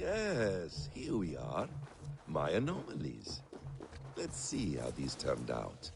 Yes, here we are. My anomalies. Let's see how these turned out.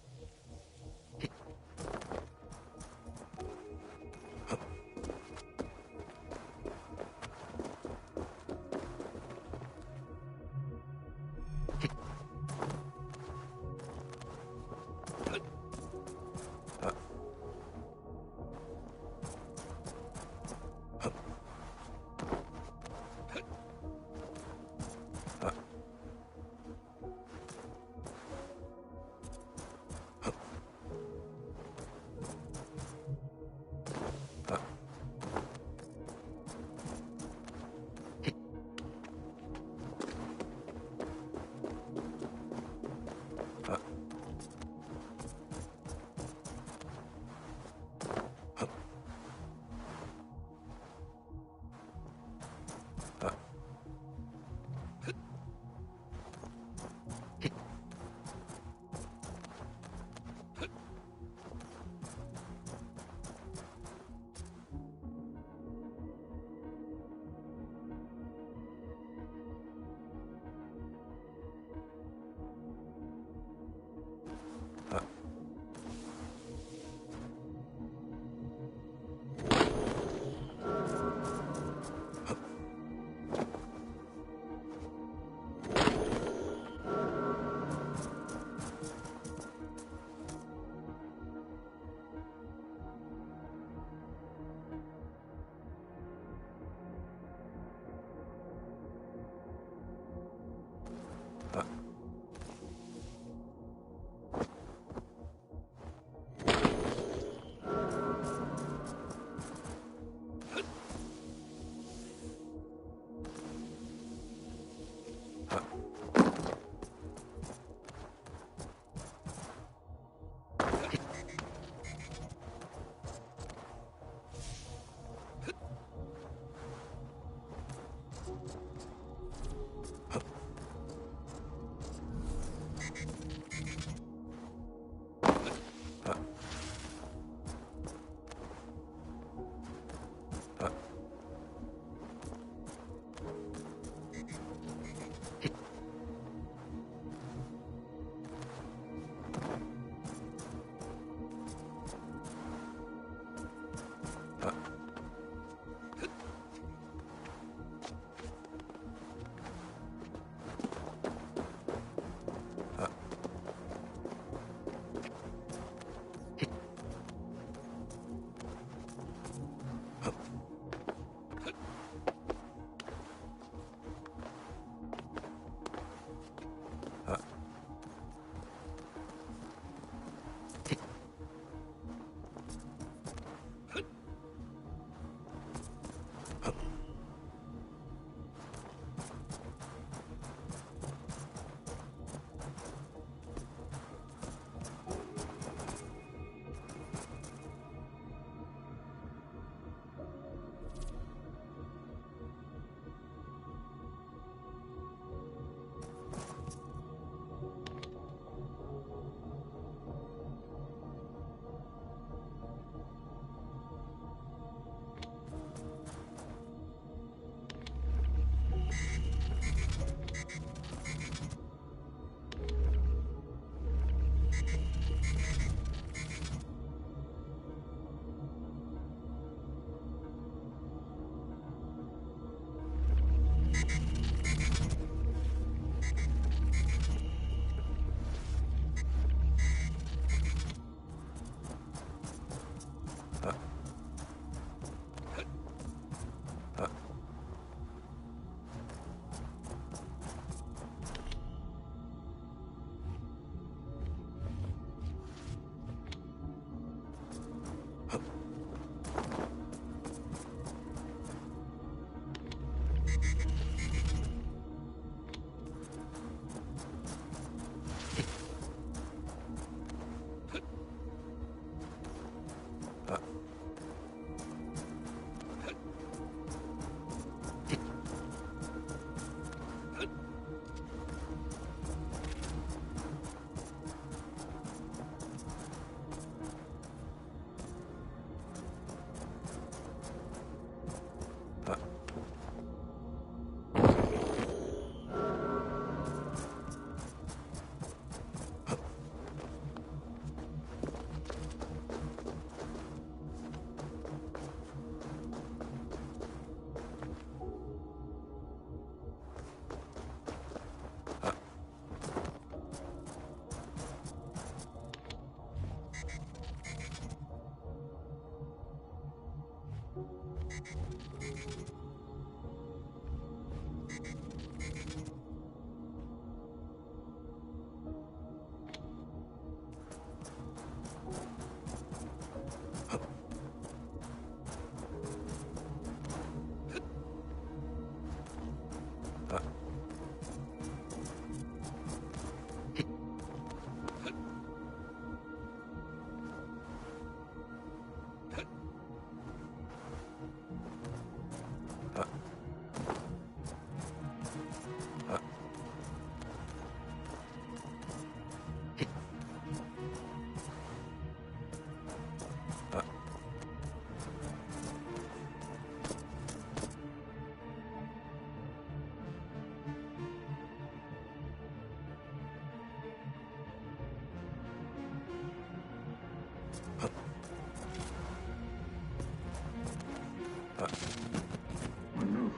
My love,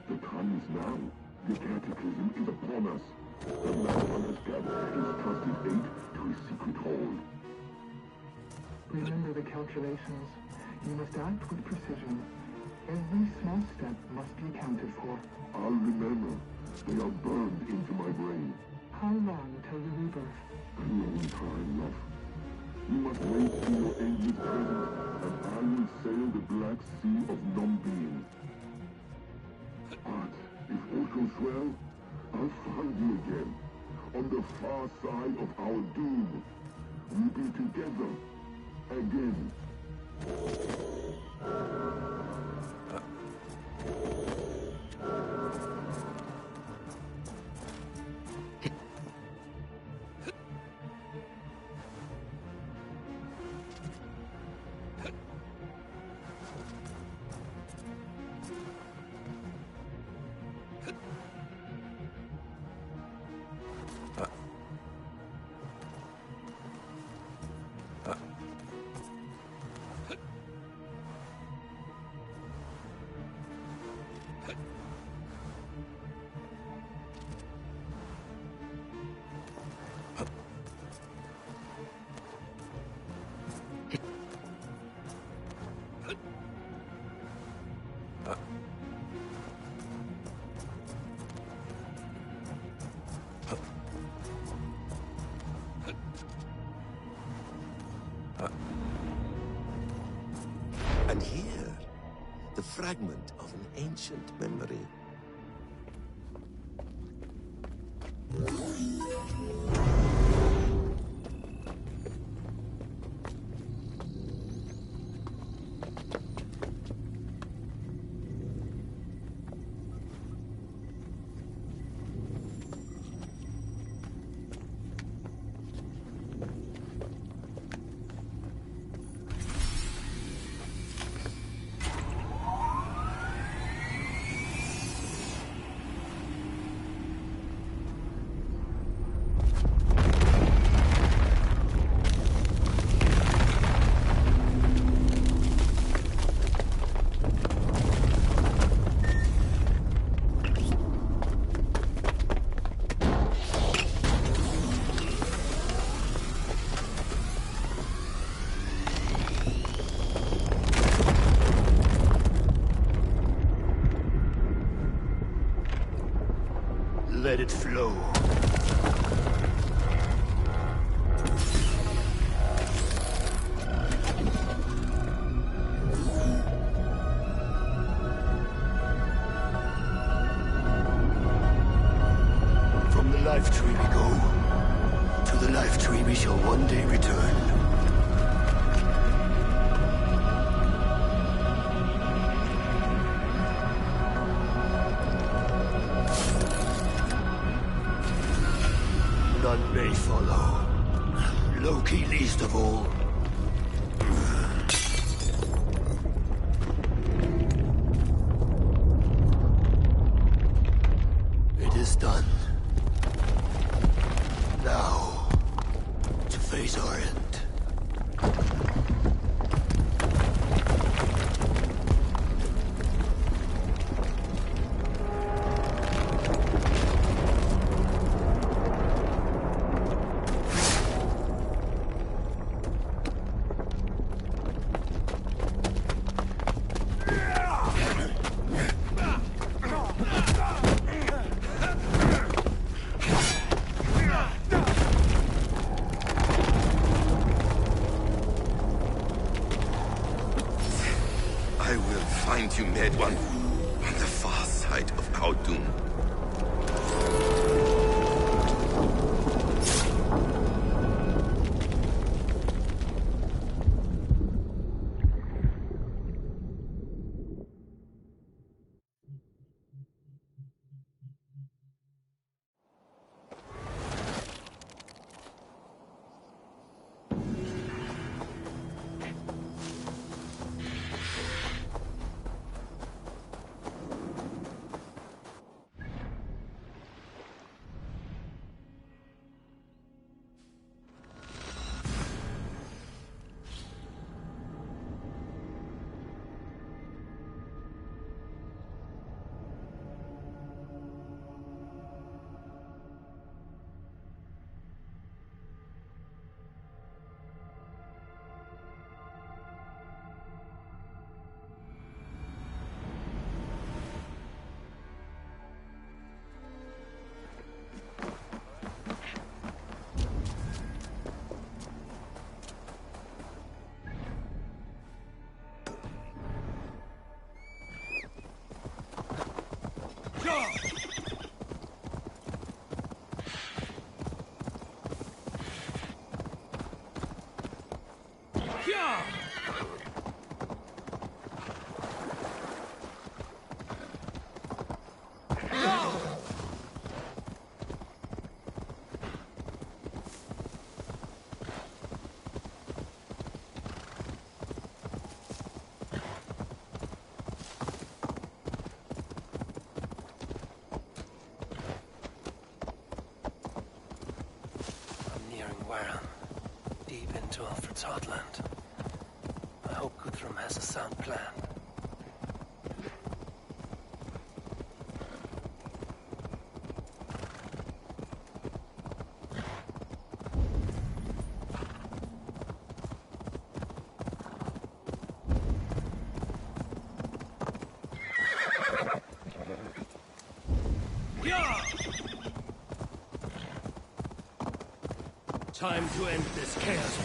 the time is now. The cataclysm is upon us. The madman has gathered his trusted aid to his secret hall. Remember the calculations. You must act with precision. Every small step must be accounted for. I'll remember. They are burned into my brain. How long till the rebirth? A long time, love. You must wait till your end is present, and I will sail the Black Sea of non-being. But if all goes well, I'll find you again. On the far side of our doom. We'll be together. Again. And here, the fragment of an ancient memory. Let it flow. From the life tree we go. To the life tree we shall one day return. None may follow. Loki least of all. It is done. Now, to face our end. I will find you, mad one, on the far side of our doom. Deep into Alfred's heartland. I hope Guthrum has a sound plan. Time to end this chaos.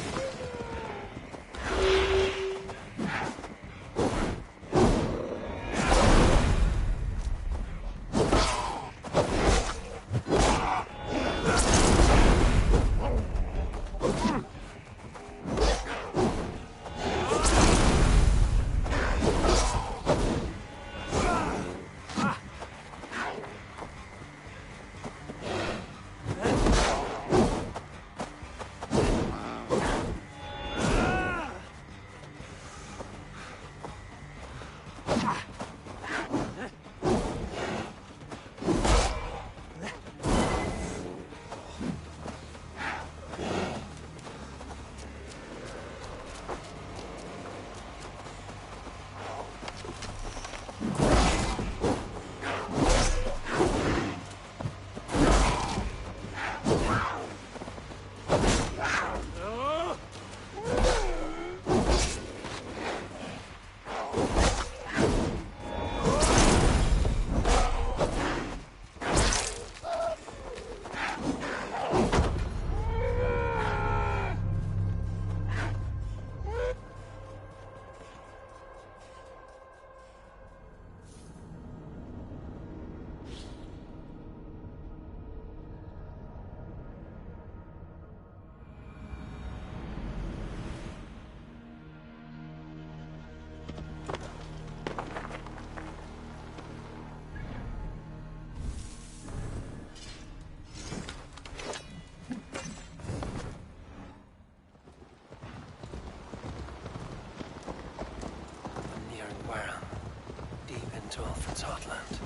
To Alfred's heartland.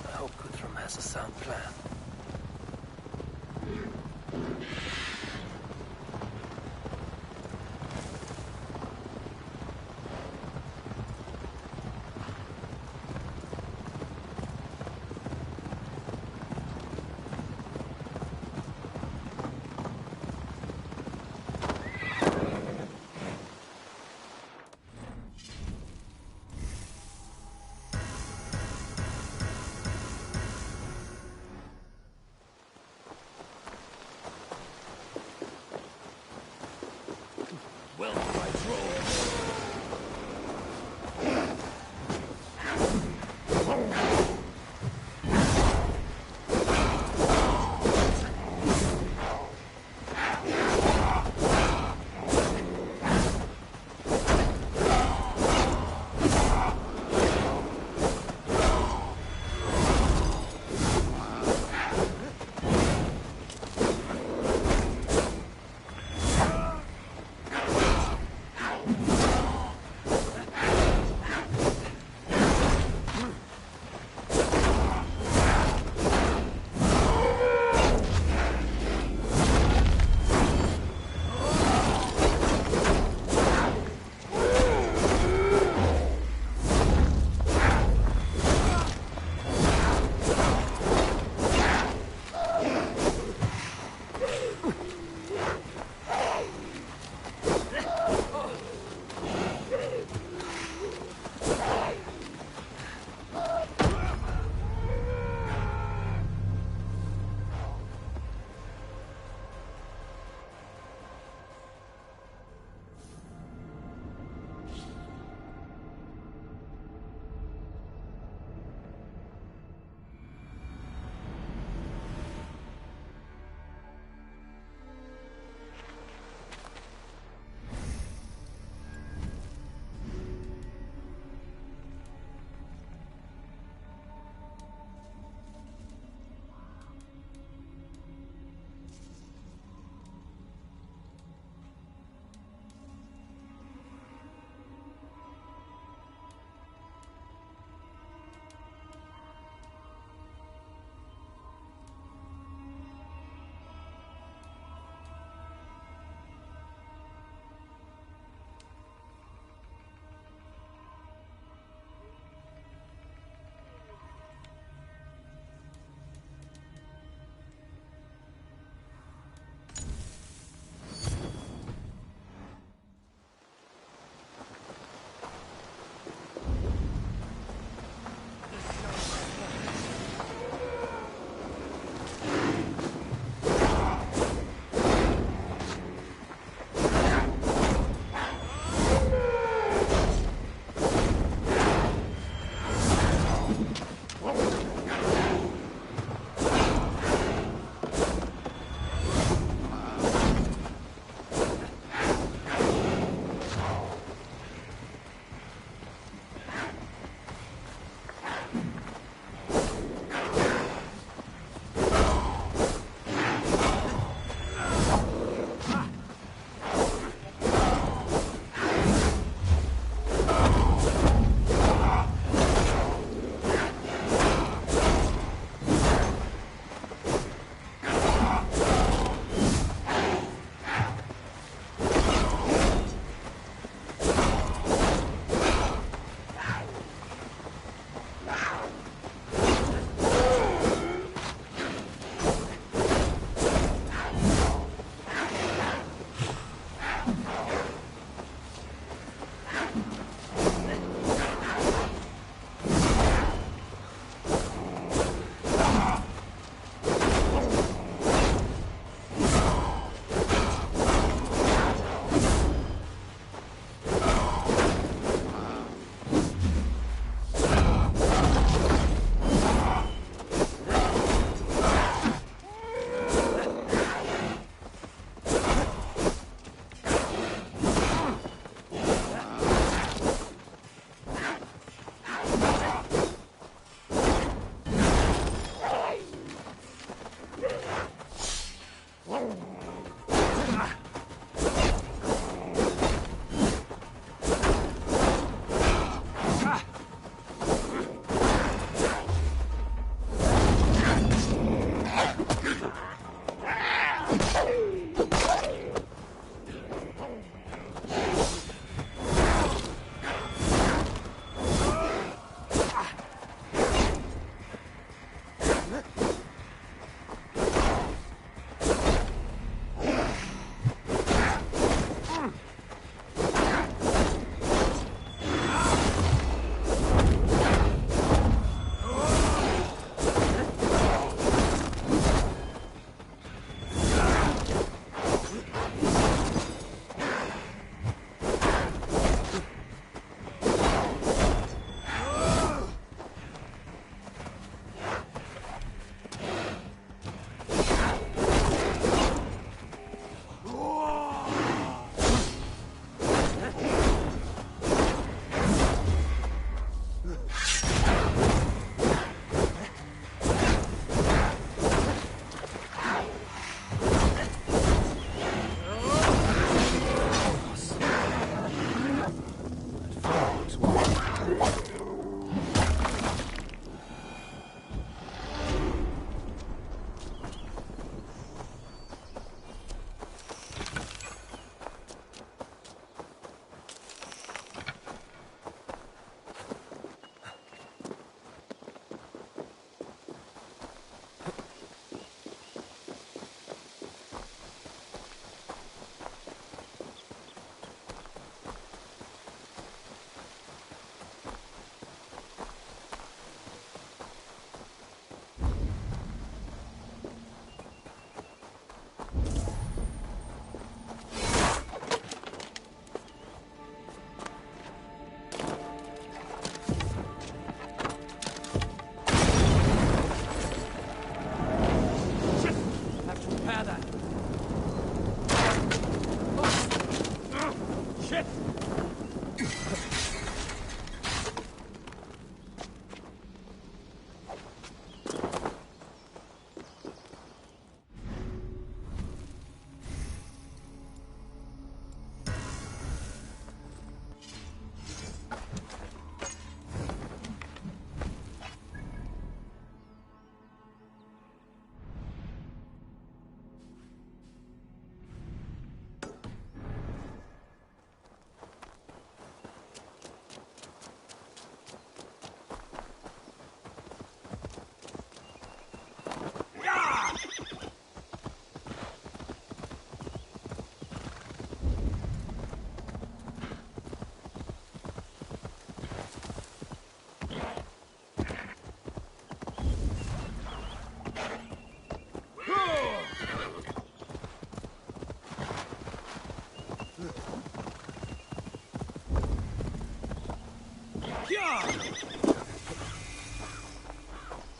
I hope Guthrum has a sound plan.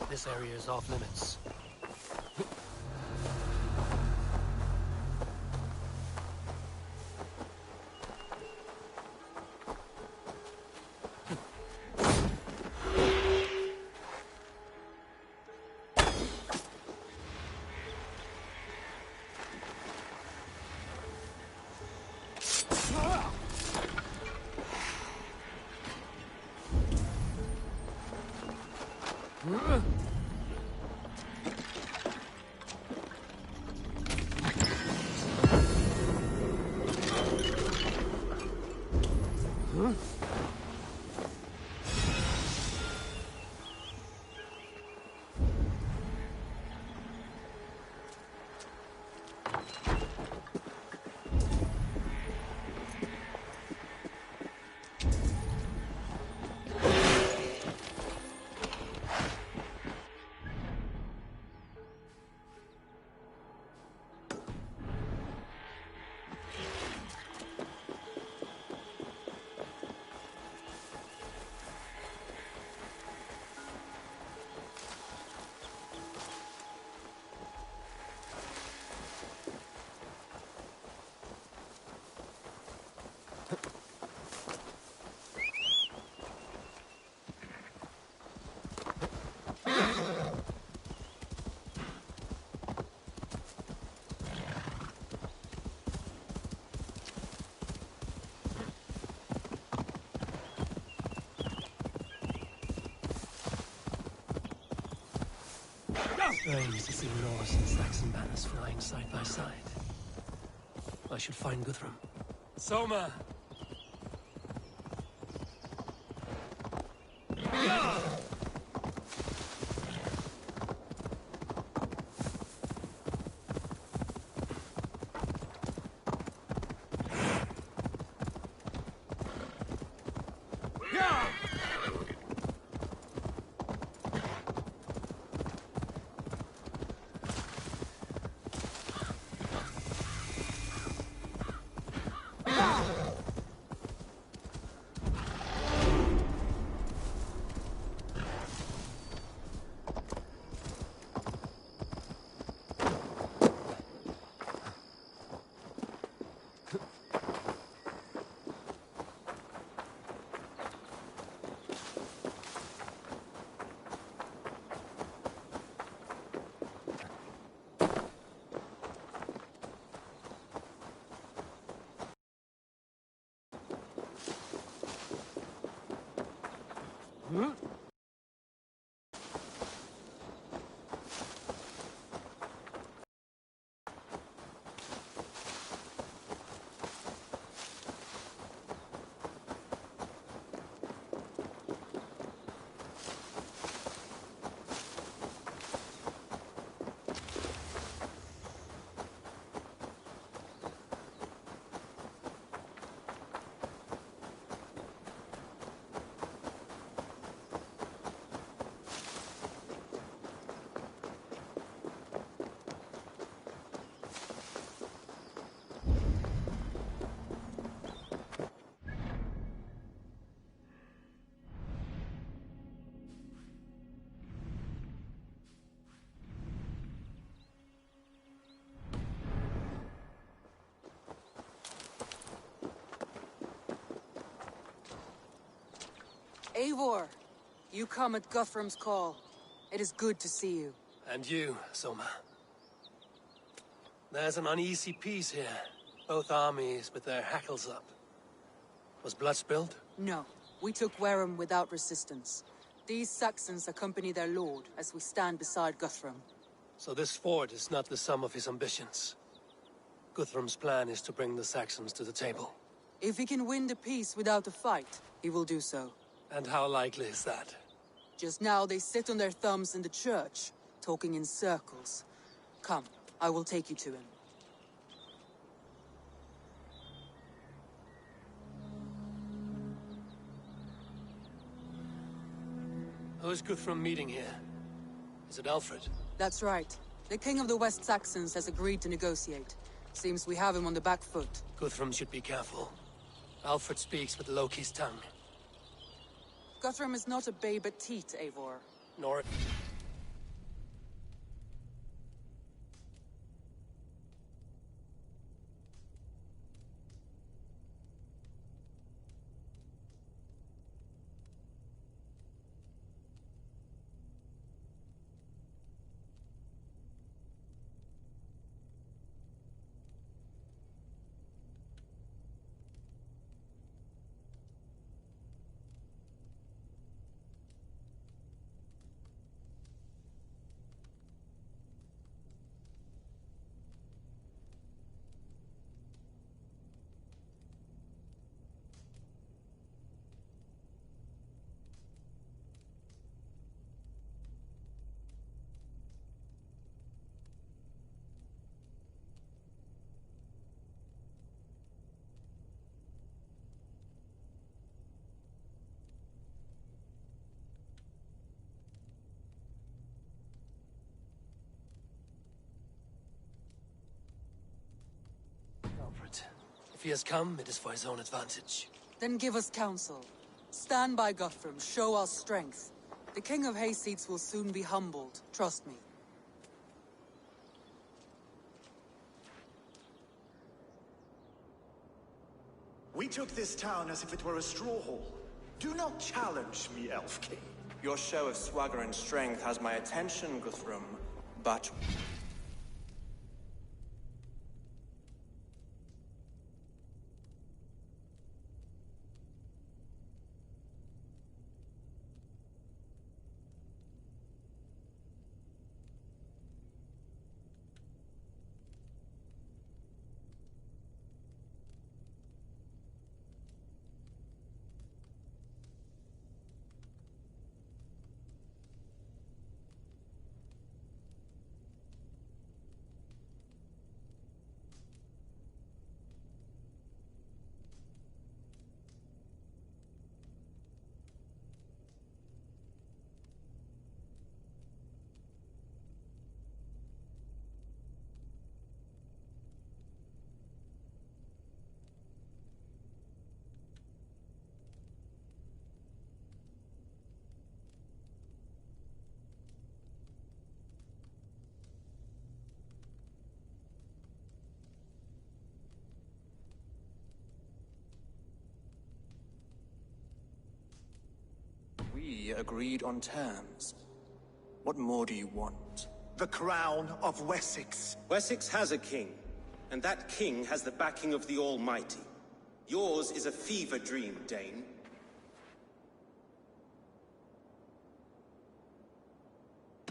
This area is off limits. Strange to see Norse and Saxon banners flying side by side. I should find Guthrum. Soma! Eivor, you come at Guthrum's call. It is good to see you. And you, Soma. There's an uneasy peace here. Both armies with their hackles up. Was blood spilled? No, we took Wareham without resistance. These Saxons accompany their lord as we stand beside Guthrum. So this fort is not the sum of his ambitions. Guthrum's plan is to bring the Saxons to the table. If he can win the peace without a fight, he will do so. And how likely is that? Just now they sit on their thumbs in the church, talking in circles. Come, I will take you to him. Who is Guthrum meeting here? Is it Alfred? That's right. The king of the West Saxons has agreed to negotiate. Seems we have him on the back foot. Guthrum should be careful. Alfred speaks with Loki's tongue. Guthrum is not a babe at teat, Eivor. Nor... Alfred. If he has come, it is for his own advantage. Then give us counsel. Stand by Guthrum, show our strength. The king of Hayseeds will soon be humbled, trust me. We took this town as if it were a straw hall. Do not challenge me, Elf King. Your show of swagger and strength has my attention, Guthrum, but... We agreed on terms. What more do you want? The crown of Wessex. Wessex has a king, and that king has the backing of the Almighty. Yours is a fever dream, Dane.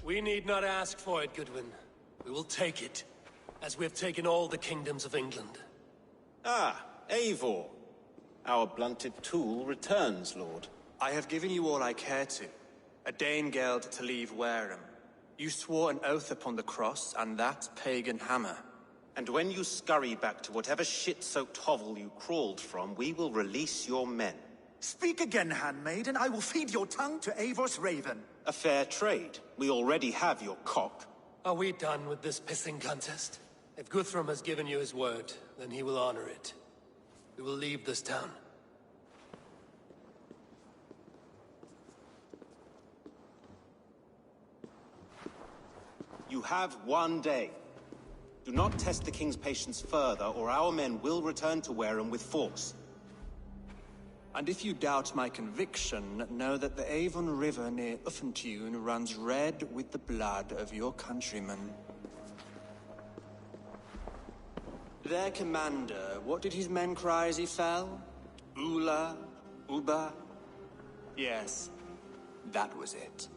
We need not ask for it, Goodwin. We will take it, as we have taken all the kingdoms of England. Ah, Eivor. Our blunted tool returns, Lord. I have given you all I care to. A Danegeld to leave Wareham. You swore an oath upon the cross, and that pagan hammer. And when you scurry back to whatever shit-soaked hovel you crawled from, we will release your men. Speak again, handmaid, and I will feed your tongue to Eivor's raven. A fair trade. We already have your cock. Are we done with this pissing contest? If Guthrum has given you his word, then he will honor it. We will leave this town. You have 1 day. Do not test the king's patience further, or our men will return to Wareham with force. And if you doubt my conviction, know that the Avon River near Uffentune runs red with the blood of your countrymen. Their commander, what did his men cry as he fell? Ula? Uba? Yes, that was it.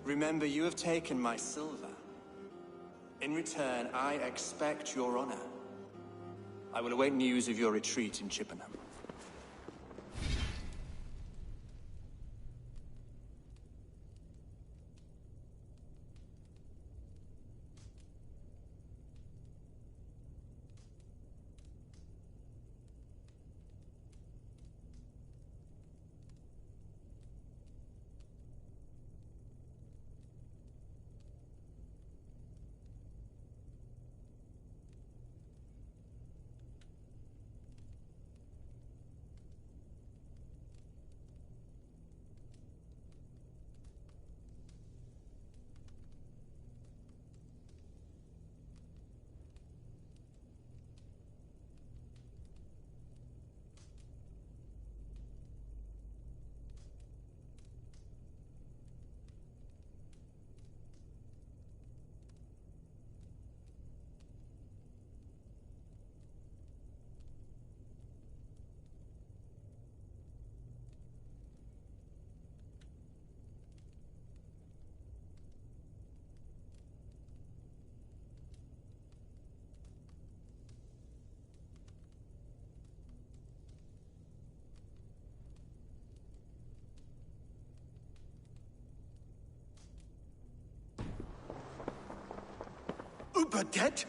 Remember, you have taken my silver. In return, I expect your honor. I will await news of your retreat in Chippenham. Uber dead?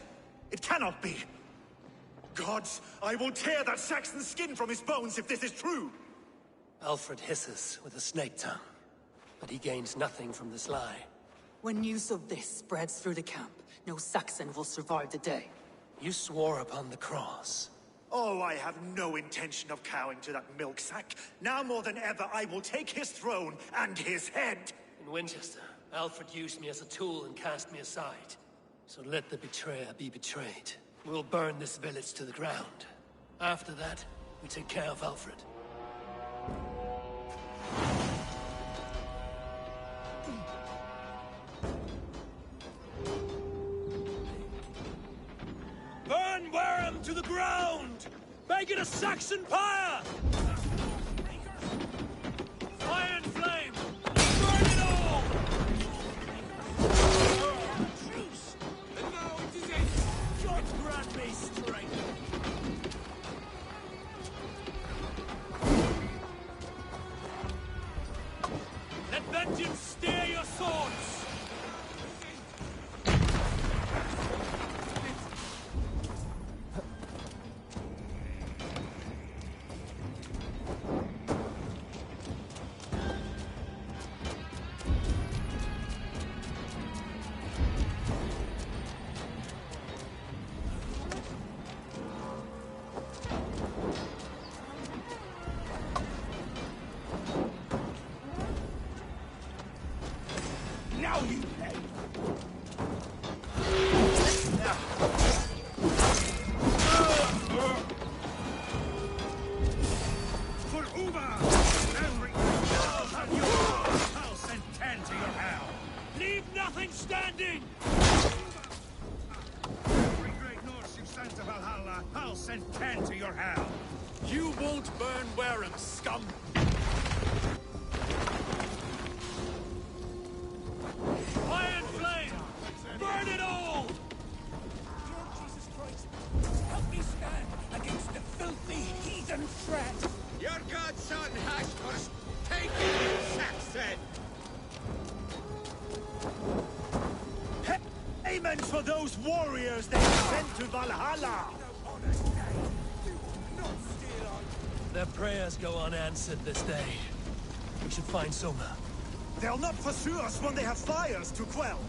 It cannot be. Gods, I will tear that Saxon's skin from his bones if this is true! Alfred hisses with a snake tongue, but he gains nothing from this lie. When news of this spreads through the camp, no Saxon will survive the day. You swore upon the cross. Oh, I have no intention of cowing to that milk sack. Now more than ever, I will take his throne and his head! In Winchester, Alfred used me as a tool and cast me aside. So let the betrayer be betrayed. We'll burn this village to the ground. After that, we take care of Alfred. Burn Wareham to the ground! Make it a Saxon pyre! Fire and flame! Burn it all! Truce! And now it is ended! God grant me strength! Let vengeance steer your swords! Now warriors they sent to Valhalla! Their prayers go unanswered this day. We should find Soma. They'll not pursue us when they have fires to quell.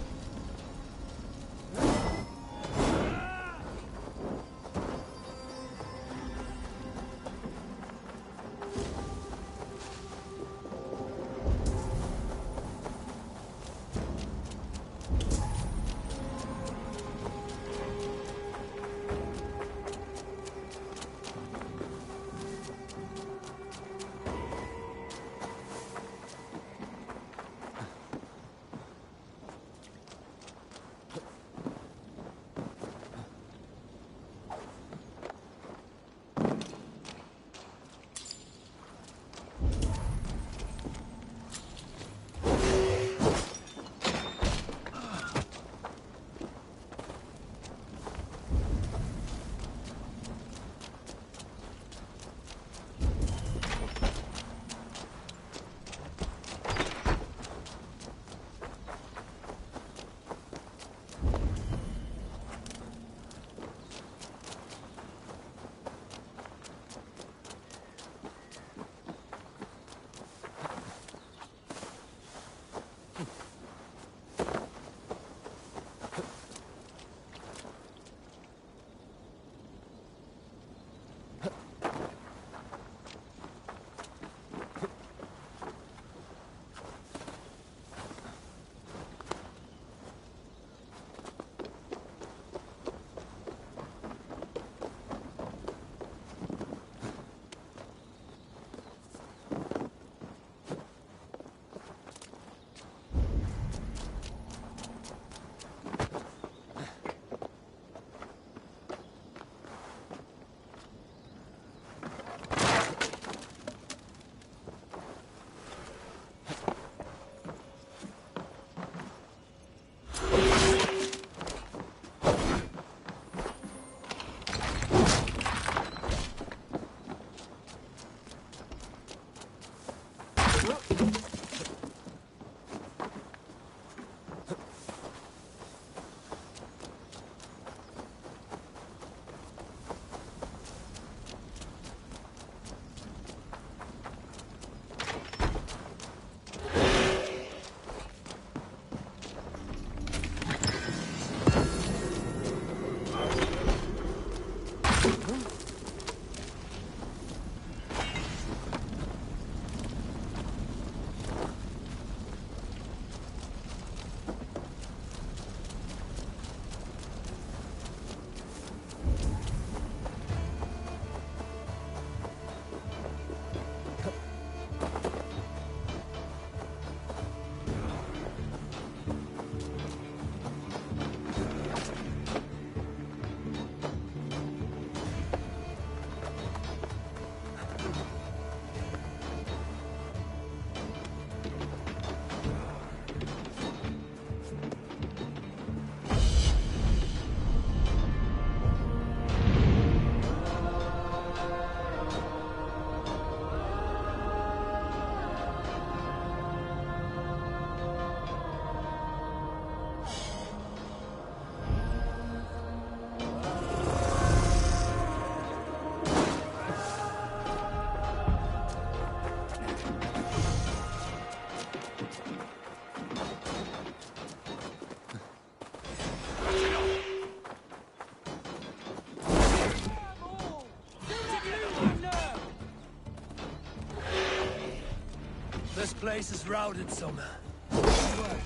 This place is routed, Soma. Good work.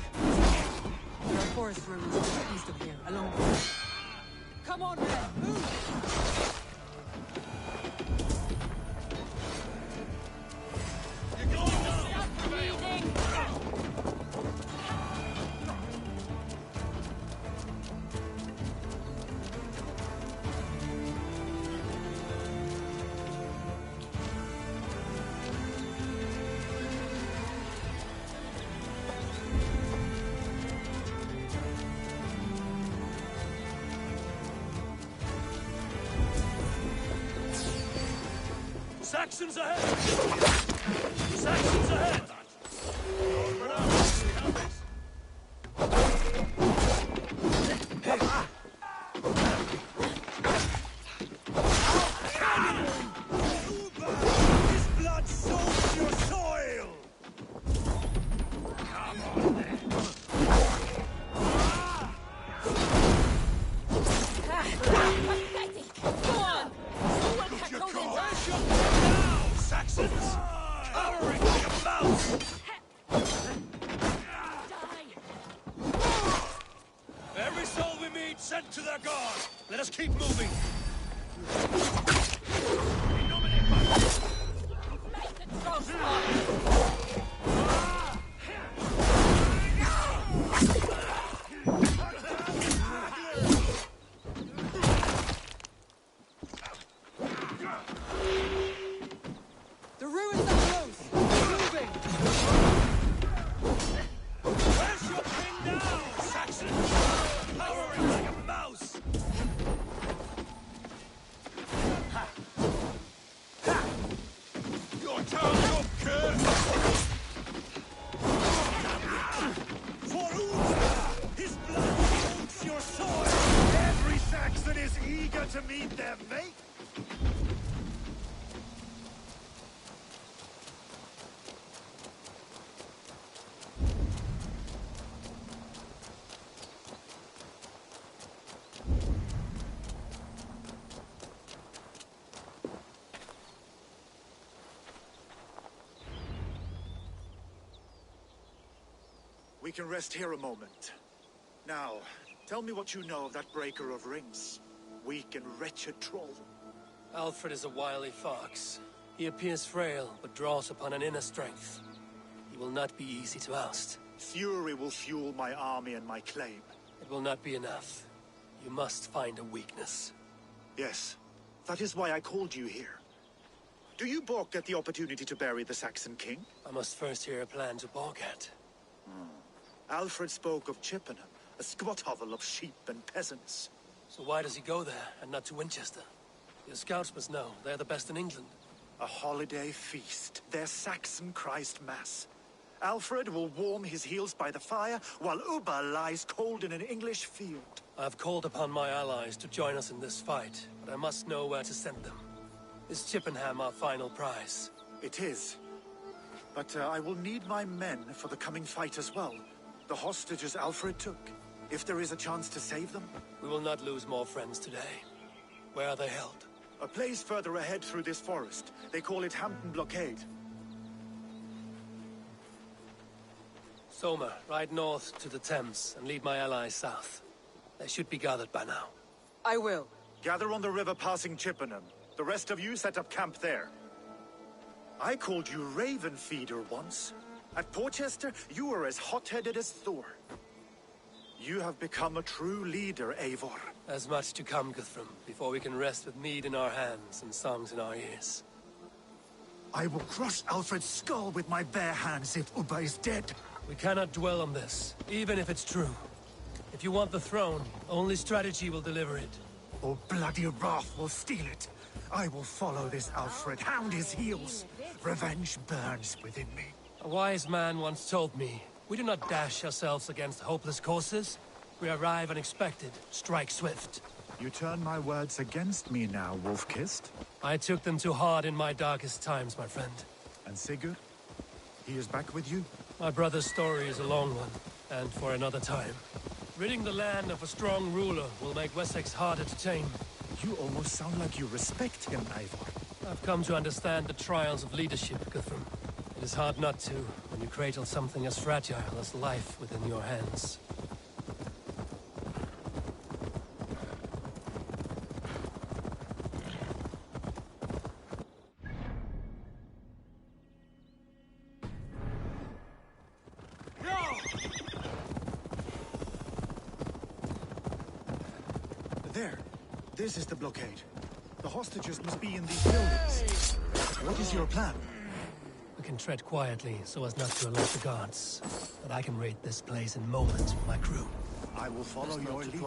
There are forest ruins just east of here, along the way. Come on, men! Move! Saxons ahead! Saxons ahead! Every soul we meet, sent to their god. Let us keep moving. The ruins are close! Moving! Where's your king now, Saxon? Powering like a mouse! Your turn, your cur! For Uta! His blood coats your sword! Every Saxon is eager to meet their mate! We can rest here a moment. Now, tell me what you know of that breaker of rings. Weak and wretched troll. Alfred is a wily fox. He appears frail, but draws upon an inner strength. He will not be easy to oust. Fury will fuel my army and my claim. It will not be enough. You must find a weakness. Yes, that is why I called you here. Do you balk at the opportunity to bury the Saxon king? I must first hear a plan to balk at. Alfred spoke of Chippenham, a squat hovel of sheep and peasants. So why does he go there, and not to Winchester? Your scouts must know. They're the best in England. A holiday feast, their Saxon Christ Mass. Alfred will warm his heels by the fire, while Uba lies cold in an English field. I've called upon my allies to join us in this fight, but I must know where to send them. Is Chippenham our final prize? It is. But I will need my men for the coming fight as well. The hostages Alfred took. If there is a chance to save them. We will not lose more friends today. Where are they held? A place further ahead through this forest. They call it Hampton Blockade. Soma, ride north to the Thames and lead my allies south. They should be gathered by now. I will. Gather on the river passing Chippenham. The rest of you set up camp there. I called you Raven Feeder once. At Porchester, you were as hot-headed as Thor. You have become a true leader, Eivor. There's much to come, Guthrum, before we can rest with mead in our hands and songs in our ears. I will crush Alfred's skull with my bare hands if Uba is dead. We cannot dwell on this, even if it's true. If you want the throne, only strategy will deliver it. Or bloody wrath will steal it. I will follow this Alfred, hound his heels. Revenge burns within me. A wise man once told me, we do not dash ourselves against hopeless courses. We arrive unexpected, strike swift. You turn my words against me now, Wolf-Kissed. I took them too hard in my darkest times, my friend. And Sigurd? He is back with you? My brother's story is a long one, and for another time. Ridding the land of a strong ruler will make Wessex harder to tame. You almost sound like you respect him, Eivor. I've come to understand the trials of leadership, Guthrum. It is hard not to, when you cradle something as fragile as life within your hands. There. This is the blockade. The hostages must be in these buildings. What is your plan? We can tread quietly so as not to alert the guards. But I can raid this place in moments with my crew. I will follow your lead.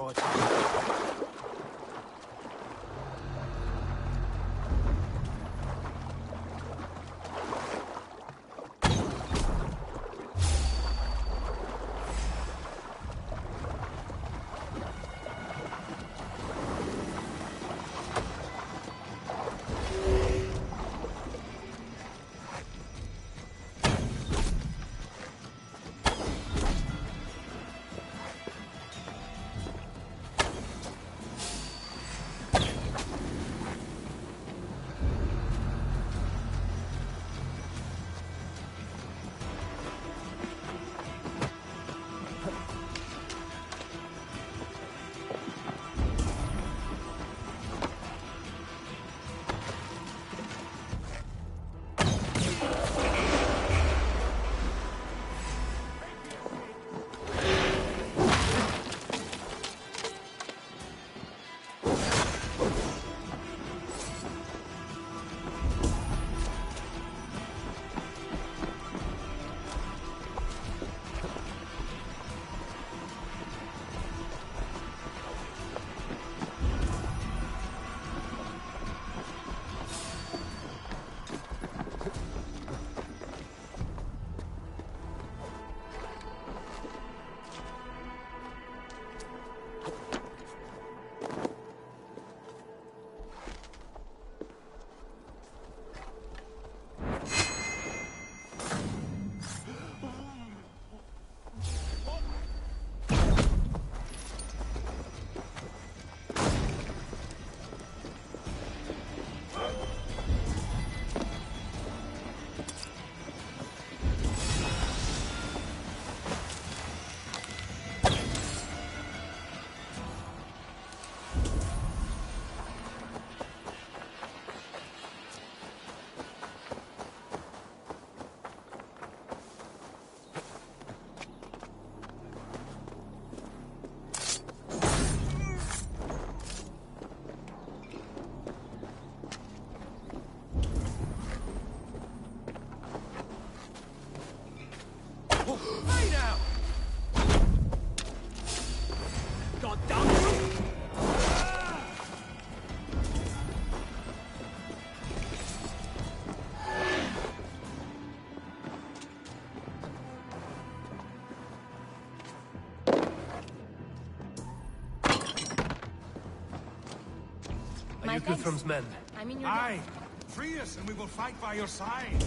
you Guthrum's men? I mean, Aye! Free us and we will fight by your side!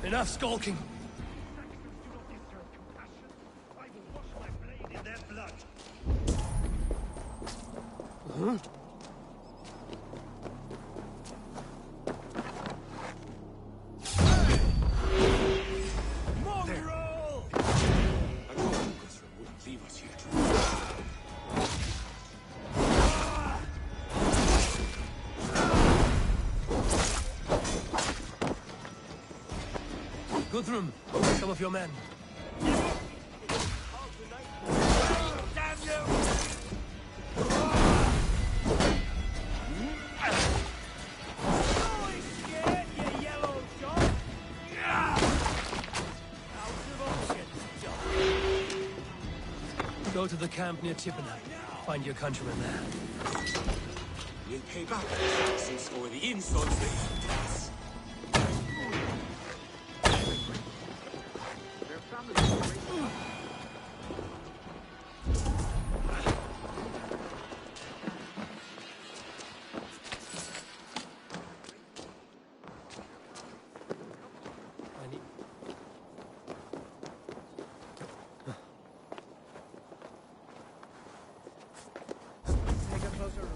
Enough skulking! I will wash my blade in their blood! Huh? Mongrel! I told you Guthrum wouldn't leave us yet. Guthrum, some of your men. Damn you! Holy shit, you yellow dog! Out of ocean, dog. Go to the camp near Chippenham. Find your countrymen there. We'll pay back the Saxons for the insults they did us. I need... Take a closer look.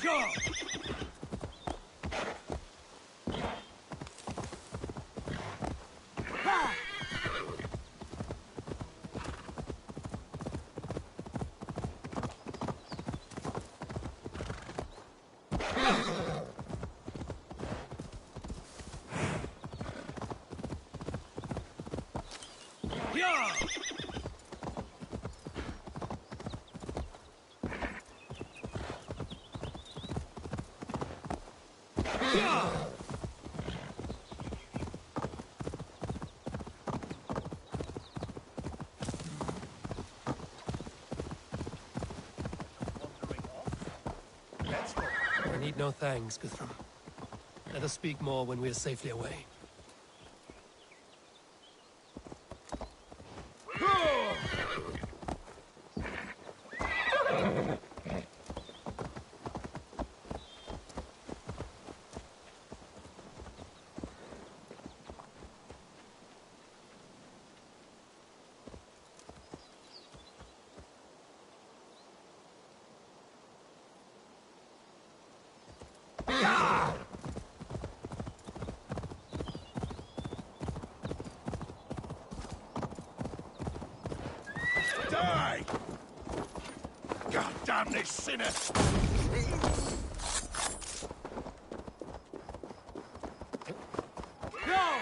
Go! Yeah! I need no thanks, Guthrum. Let us speak more when we are safely away. Die! God damn this sinner! No!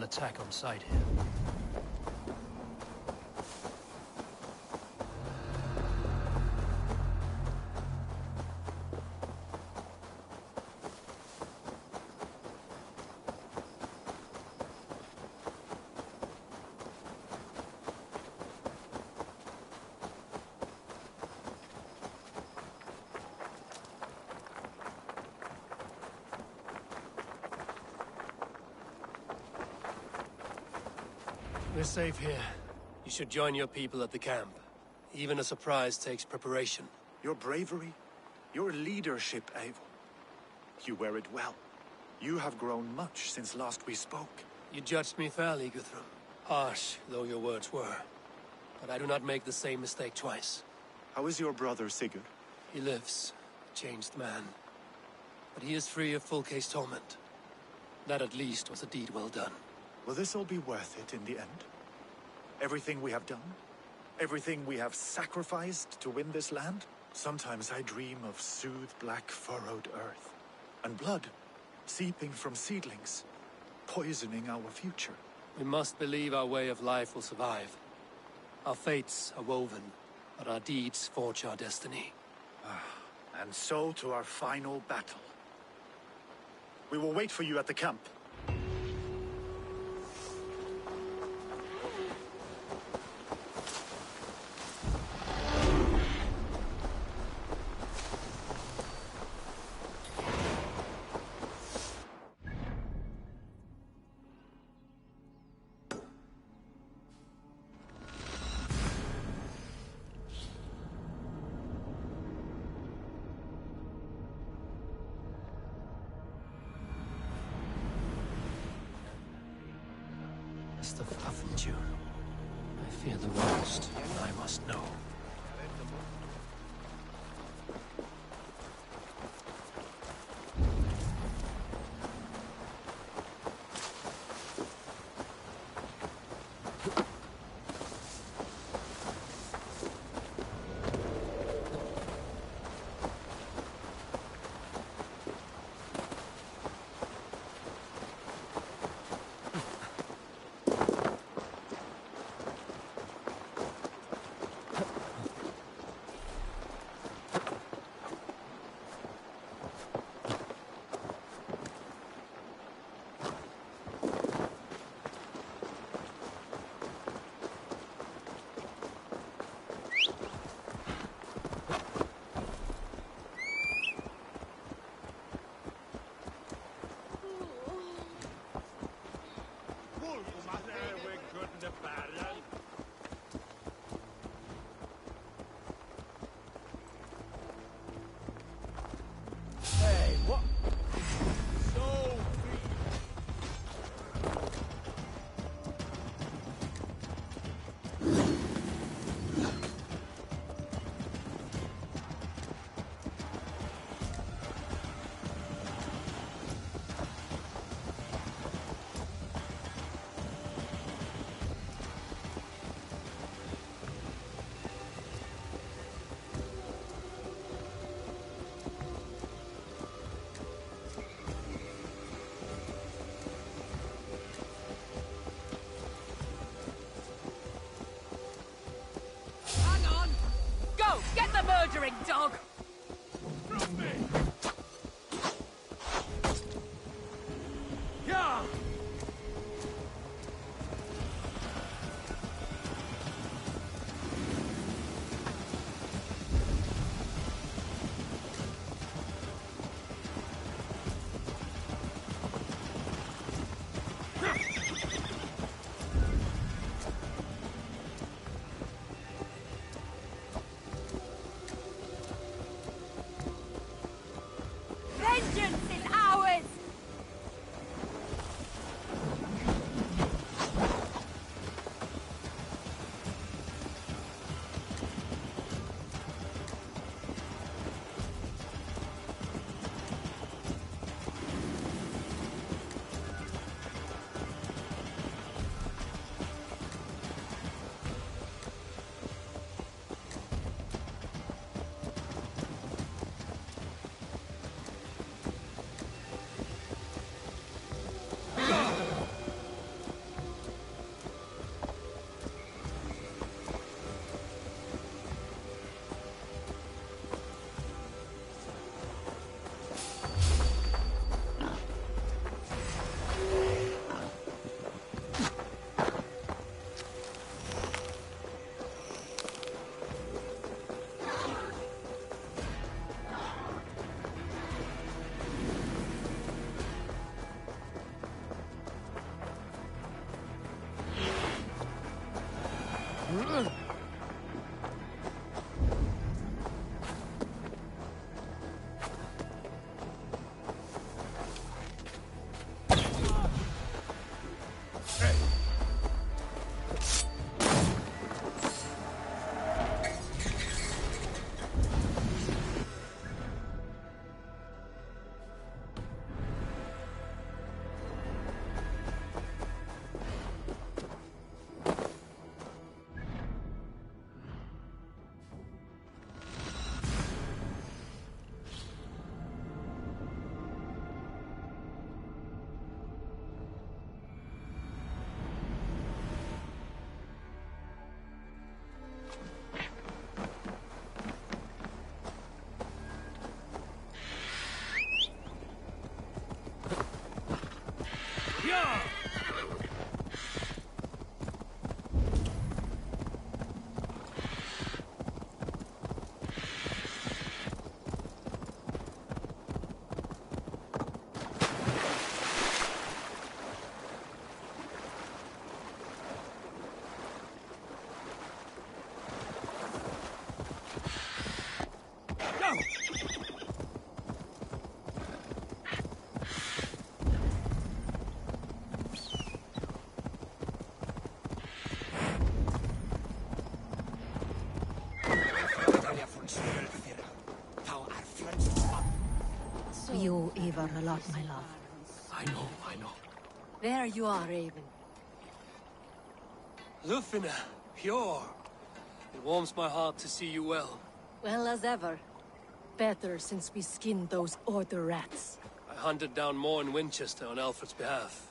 attack on sight here. We're safe here. You should join your people at the camp. Even a surprise takes preparation. Your bravery, your leadership, Eivor. You wear it well. You have grown much since last we spoke. You judged me fairly, Guthrum. Harsh though your words were. But I do not make the same mistake twice. How is your brother, Sigurd? He lives, a changed man. But he is free of full case torment. That at least was a deed well done. Will this all be worth it in the end? Everything we have done? Everything we have sacrificed to win this land? Sometimes I dream of soothed black furrowed earth. And blood seeping from seedlings, poisoning our future. We must believe our way of life will survive. Our fates are woven, but our deeds forge our destiny. And so to our final battle. We will wait for you at the camp. Mr. Fluffington. I fear the worst, and I must know. Get the murdering dog! From me! Yeah! You Eivor a lot, my love. I know. There you are, Raven. Lufina, pure. It warms my heart to see you well. Well as ever. Better since we skinned those Order rats. I hunted down more in Winchester on Alfred's behalf.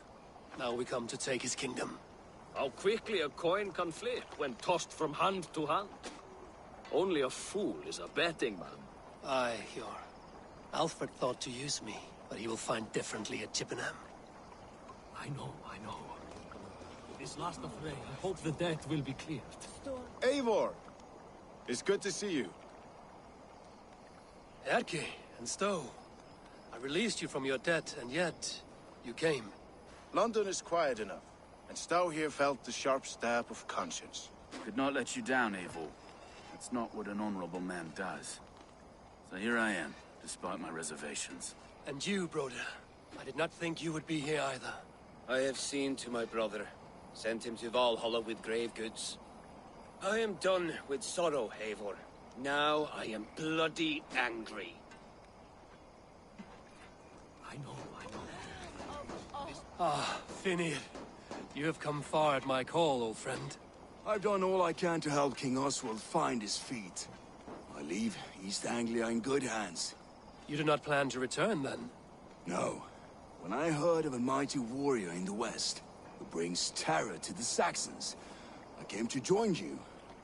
Now we come to take his kingdom. How quickly a coin can flip when tossed from hand to hand. Only a fool is a betting man. Aye, Hjor. Alfred thought to use me, but he will find differently at Chippenham. I know. This last affray, I hope the debt will be cleared. Eivor! It's good to see you. Erke and Stowe. I released you from your debt, and yet you came. London is quiet enough, and Stowe here felt the sharp stab of conscience. Could not let you down, Eivor. That's not what an honorable man does. So here I am, despite my reservations. And you, Broder. I did not think you would be here either. I have seen to my brother. Sent him to Valhalla with grave goods. I am done with sorrow, Eivor. Now I am bloody angry. I know. Ah, Finir. You have come far at my call, old friend. I've done all I can to help King Oswald find his feet. I leave East Anglia in good hands. You do not plan to return, then? No. When I heard of a mighty warrior in the west, who brings terror to the Saxons, I came to join you,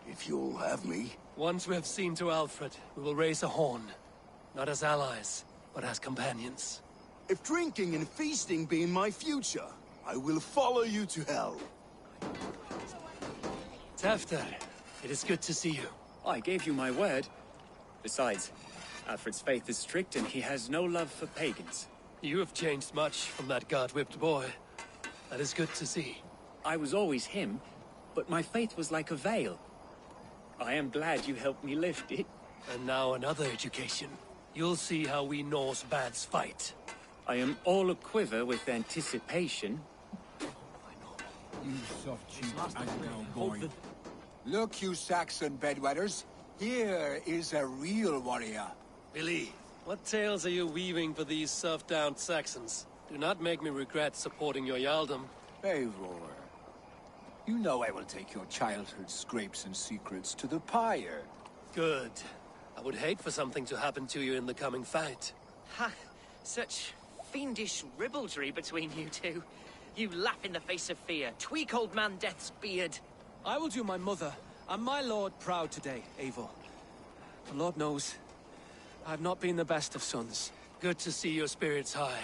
if you'll have me. Once we have seen to Alfred, we will raise a horn. Not as allies, but as companions. If drinking and feasting be in my future, I will follow you to hell. Tefter, it is good to see you. I gave you my word. Besides, Alfred's faith is strict and he has no love for pagans. You have changed much from that god-whipped boy. That is good to see. I was always him, but my faith was like a veil. I am glad you helped me lift it. And now another education. You'll see how we Norse bads fight. I am all a-quiver with anticipation. You soft cheap Anglo boy. Look, you Saxon bedwetters. Here is a real warrior. Billy, what tales are you weaving for these soft-down Saxons? Do not make me regret supporting your Jarldom. Eivor, you know I will take your childhood scrapes and secrets to the pyre. Good. I would hate for something to happen to you in the coming fight. Ha! Such fiendish ribaldry between you two. You laugh in the face of fear. Tweak old man Death's beard. I will do my mother and my lord proud today, Eivor. The Lord knows, I have not been the best of sons. Good to see your spirits high.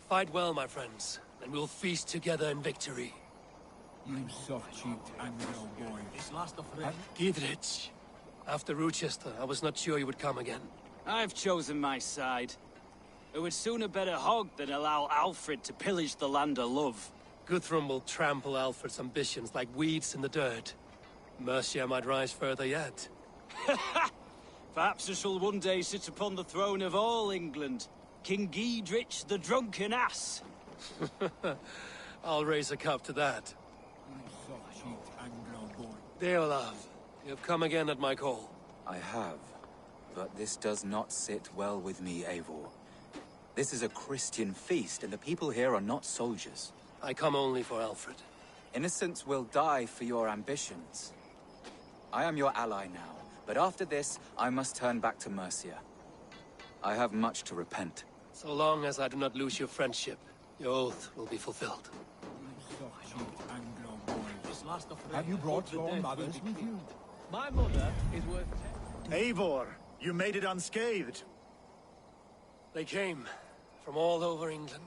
Fight well, my friends, and we'll feast together in victory. You soft-cheeked Anglo boy. This last affray. Gidrich. After Rochester, I was not sure you would come again. I've chosen my side. It would sooner bet a hog than allow Alfred to pillage the land of love. Guthrum will trample Alfred's ambitions like weeds in the dirt. Mercia might rise further yet. Perhaps I shall one day sit upon the throne of all England. King Giedrich the drunken ass. I'll raise a cup to that. Deolaf, you have come again at my call. I have, but this does not sit well with me, Eivor. This is a Christian feast, and the people here are not soldiers. I come only for Alfred. Innocents will die for your ambitions. I am your ally now, but after this, I must turn back to Mercia. I have much to repent. So long as I do not lose your friendship, your oath will be fulfilled. Have you brought your mothers with you? My mother is worth... Eivor, you made it unscathed. They came from all over England.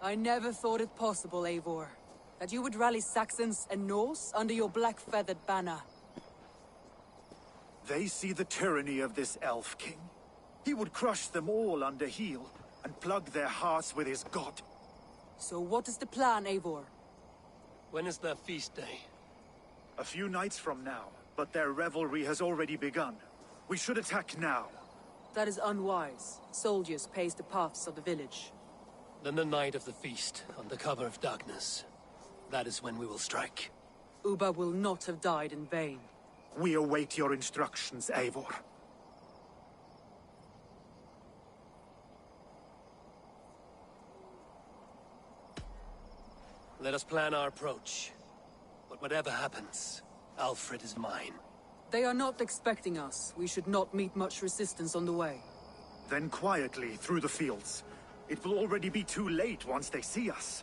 I never thought it possible, Eivor, that you would rally Saxons and Norse under your black-feathered banner. They see the tyranny of this elf king. He would crush them all under heel and plug their hearts with his god. So what is the plan, Eivor? When is their feast day? A few nights from now, but their revelry has already begun. We should attack now. That is unwise. Soldiers pace the paths of the village. Then the night of the feast, under cover of darkness. That is when we will strike. Ubba will not have died in vain. We await your instructions, Eivor. Let us plan our approach. But whatever happens, Alfred is mine. They are not expecting us. We should not meet much resistance on the way. Then quietly through the fields. It will already be too late once they see us.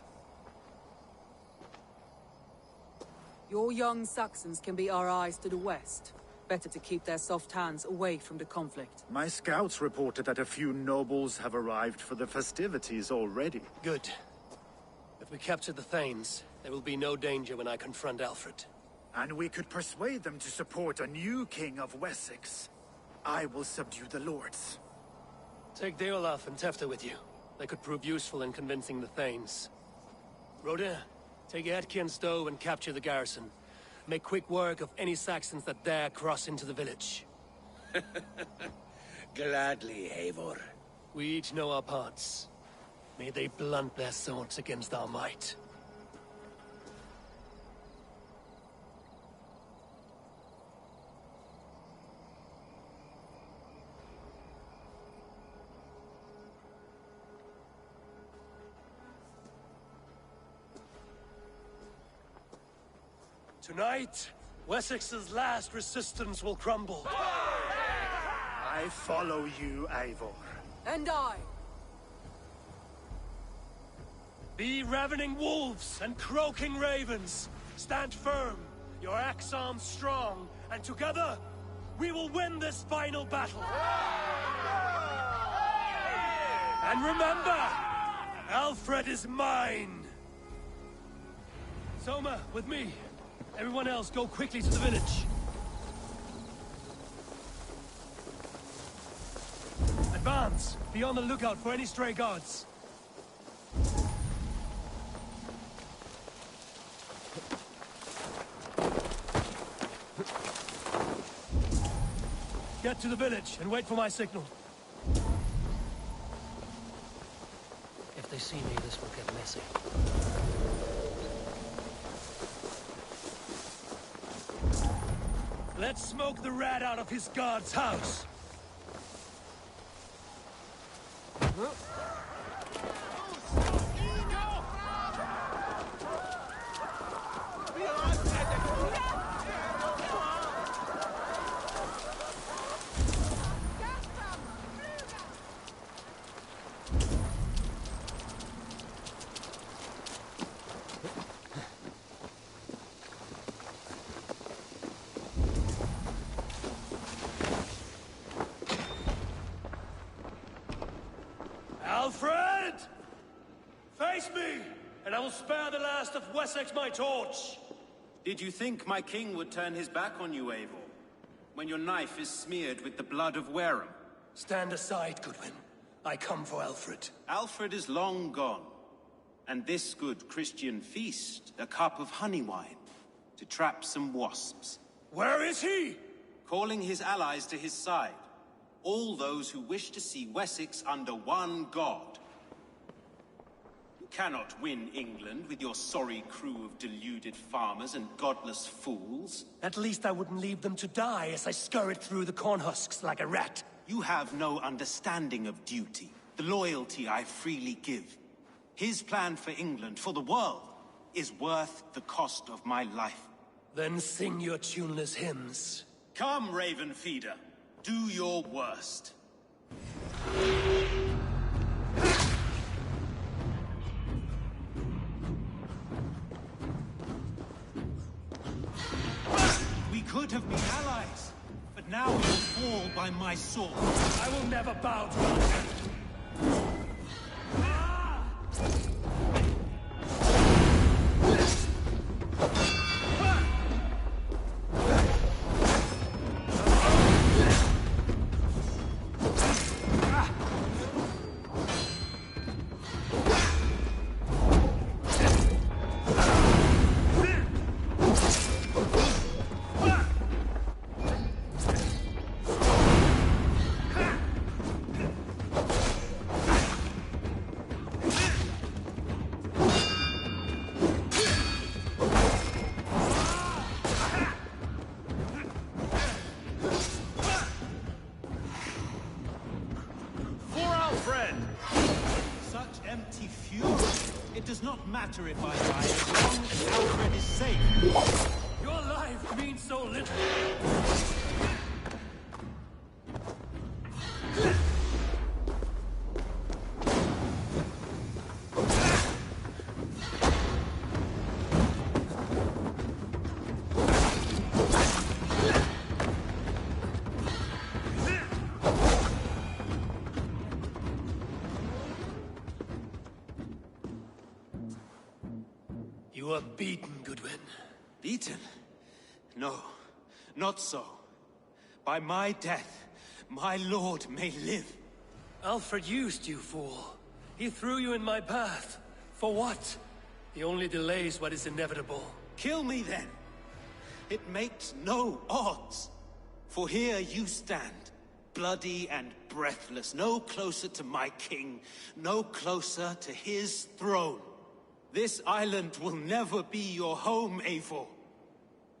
Your young Saxons can be our eyes to the west. Better to keep their soft hands away from the conflict. My scouts reported that a few nobles have arrived for the festivities already. Good. If we capture the Thanes, there will be no danger when I confront Alfred. And we could persuade them to support a new king of Wessex. I will subdue the lords. Take Deolaf and Tefta with you. They could prove useful in convincing the Thanes. Rodin, take Etki and Stowe and capture the garrison. Make quick work of any Saxons that dare cross into the village. Gladly, Eivor. We each know our parts. May they blunt their swords against our might. Tonight, Wessex's last resistance will crumble. I follow you, Eivor. And I. Be ravening wolves and croaking ravens. Stand firm, your axe arms strong, and together, we will win this final battle. And remember, Alfred is mine. Soma, with me. Everyone else, go quickly to the village. Advance! Be on the lookout for any stray guards. Get to the village and wait for my signal. If they see me, this will get messy. Let's smoke the rat out of his guard's house. Alfred! Face me, and I will spare the last of Wessex my torch! Did you think my king would turn his back on you, Eivor? When your knife is smeared with the blood of Wareham? Stand aside, Goodwin. I come for Alfred. Alfred is long gone. And this good Christian feast, a cup of honey wine, to trap some wasps. Where is he? Calling his allies to his side. All those who wish to see Wessex under one god. You cannot win England with your sorry crew of deluded farmers and godless fools. At least I wouldn't leave them to die as I scurried through the corn husks like a rat. You have no understanding of duty, the loyalty I freely give. His plan for England, for the world, is worth the cost of my life. Then sing your tuneless hymns. Come, Raven Feeder. Do your worst. We could have been allies, but now we will fall by my sword. I will never bow to you. It does not matter if I die as long as Alfred is safe. Your life means so little. You are beaten, Goodwin. Beaten? No, not so. By my death, my lord may live. Alfred used you, fool. He threw you in my path. For what? He only delays what is inevitable. Kill me then. It makes no odds. For here you stand, bloody and breathless, no closer to my king, no closer to his throne. This island will never be your home, Eivor.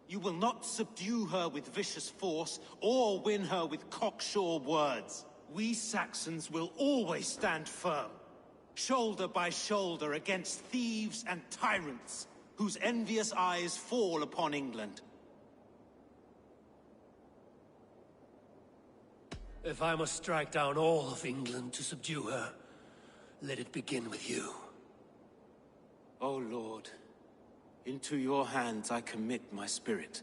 You will not subdue her with vicious force, or win her with cocksure words. We Saxons will always stand firm, shoulder by shoulder against thieves and tyrants, whose envious eyes fall upon England. If I must strike down all of England to subdue her, let it begin with you. O Lord, into your hands I commit my spirit.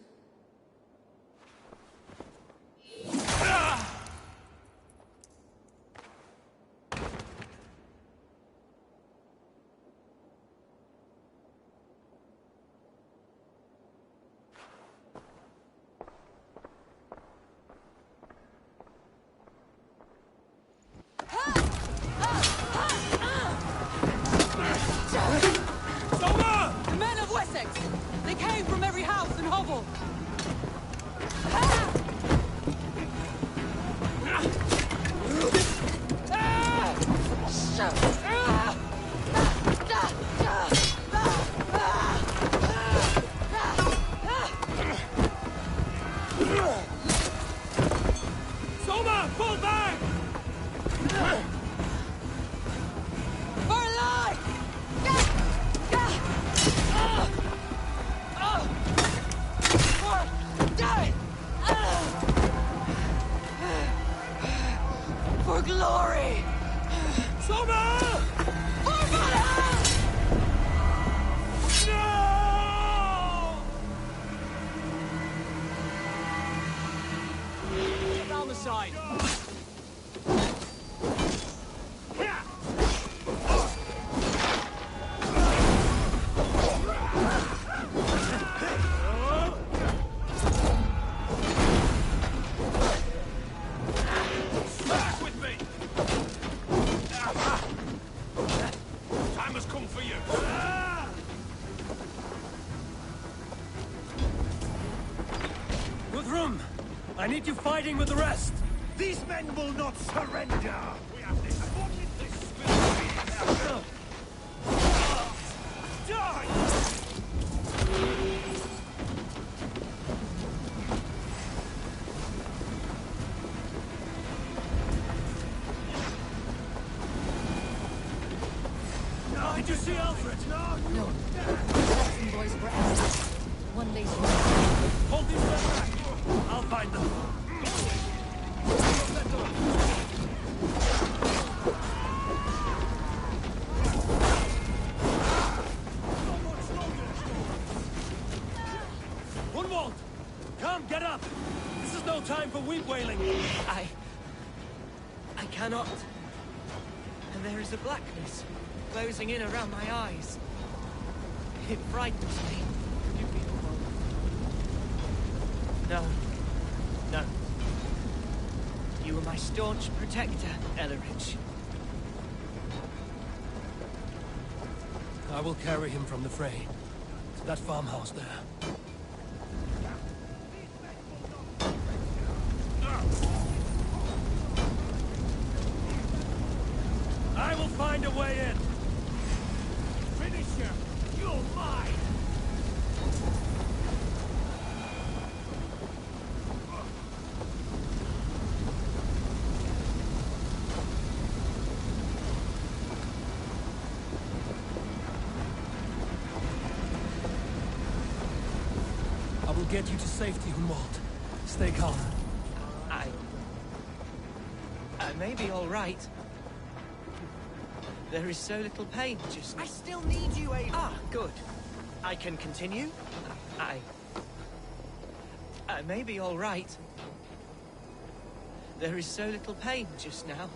The men of Wessex! They came from every house and hovel! Soma, pull back! For life! For glory! Soma! For Valhalla! No! Get down the side. come for you! Guthrum! I need you fighting with the rest! These men will not surrender! We have this. What is this spill? Die! Did you see Alfred? No. The Saxon boys were absent. One day soon. Hold these men back! I'll find them. Gunwald! Come, get up! This is no time for weep wailing! I cannot. And there is a blackness closing in around my eyes. It frightens me. Forgive me, Gunwald. No. No. You were my staunch protector, Ellerich. I will carry him from the fray to that farmhouse there. I will find a way in! Finisher! You're mine! I will get you to safety, Gunwald. Stay calm. I may be all right. There is so little pain just now. I still need you, Ada. Ah, good. I can continue. I may be all right. There is so little pain just now.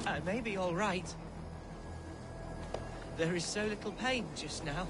I may be all right. There is so little pain just now.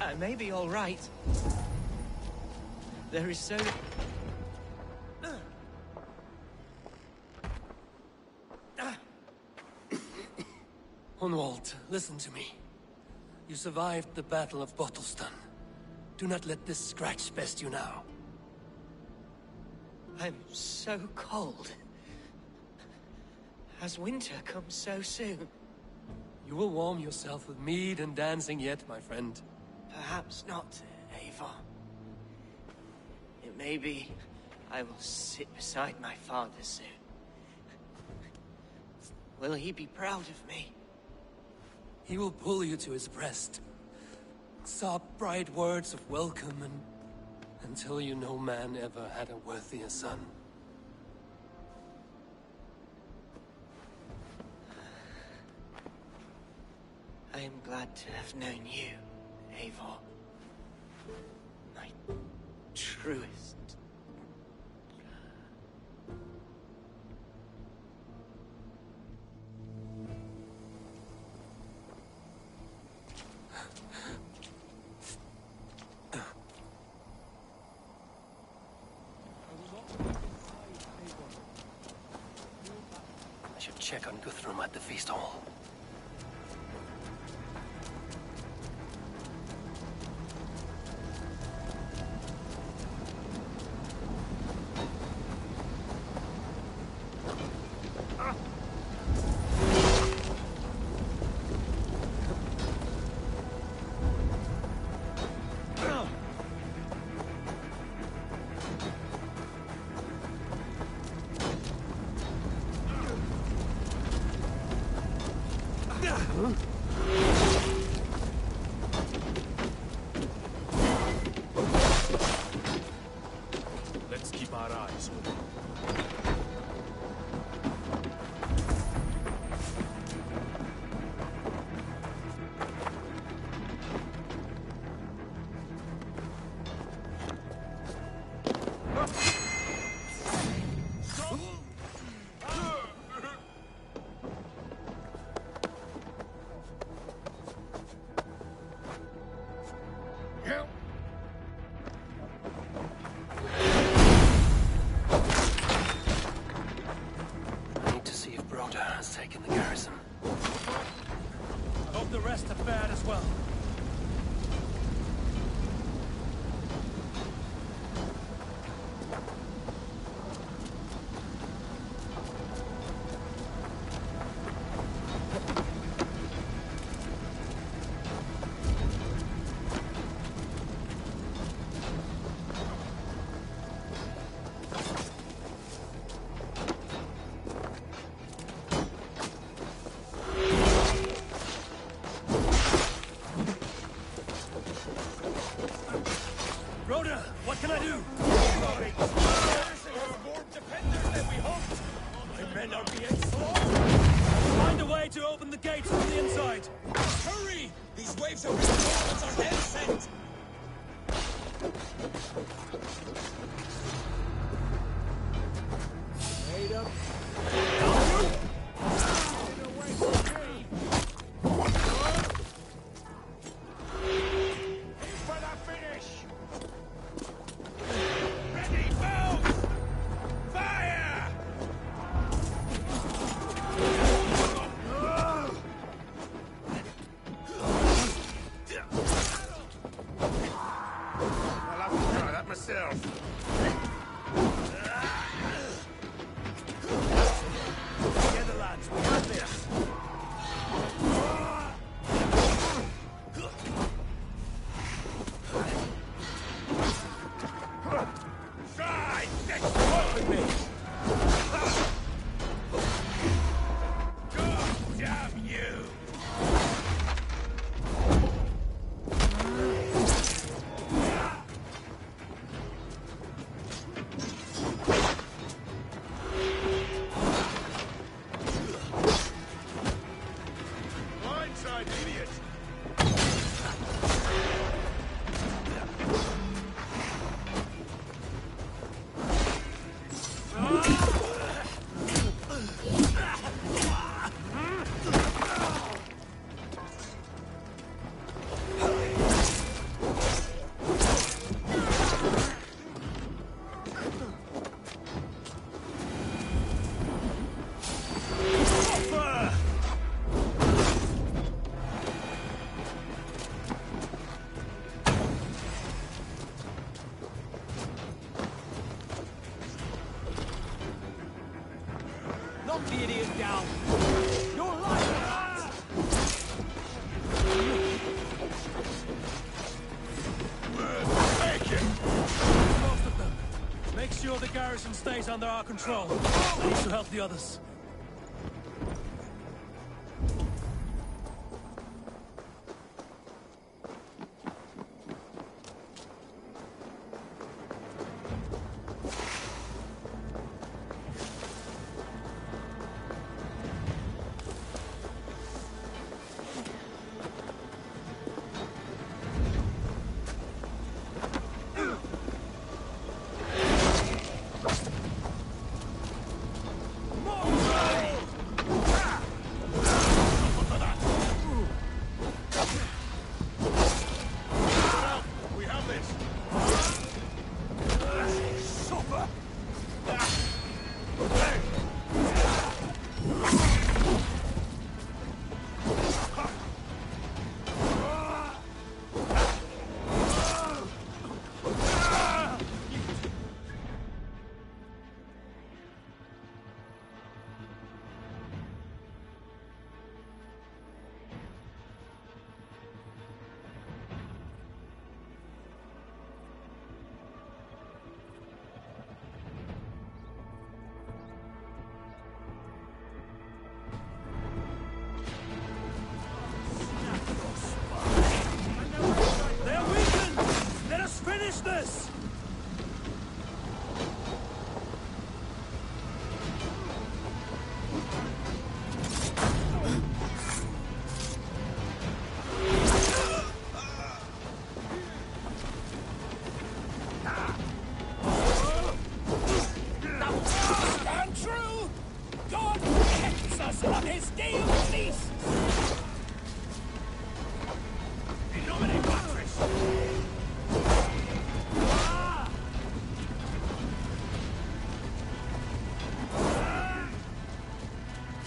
I may be all right. There is so... Hunwald, listen to me. You survived the Battle of Bottleston. Do not let this scratch best you now. I'm so cold. Has winter come so soon? You will warm yourself with mead and dancing yet, my friend. Perhaps not, Eivor. It may be I will sit beside my father soon. Will he be proud of me? He will pull you to his breast. Sob bright words of welcome until you no man ever had a worthier son. am glad to have known you, Eivor. My truest. I should check on Guthrum at the feast hall. Let's keep our eyes open. I need to see if Broder has taken the garrison. Hope the rest have fared as well. Broder, what can I do? More defenders than we hoped. My men are being slaughtered. Find a way to open the gates from the inside. Hurry! These waves of reinforcements are hell sent. Made up. Together, lads, we have this. Try! Work with me! God damn you! Blindside, idiot! Knock the idiot down! You're Most of them. Make sure the garrison stays under our control. I need to help the others. us on his day of feast! In nomine Patris!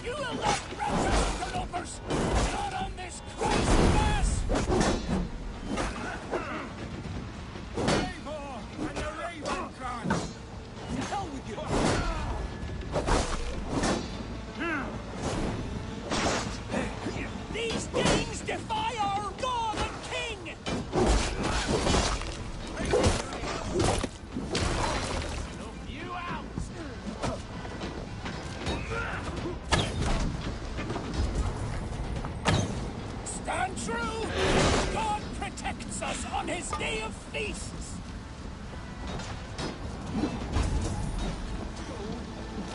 You will not rout us, interlopers! Not on this Christ Mass! Eivor and the Raven Clan! To hell with you! These Danes defy our God and King! You out! Stand true! God protects us on his day of feasts!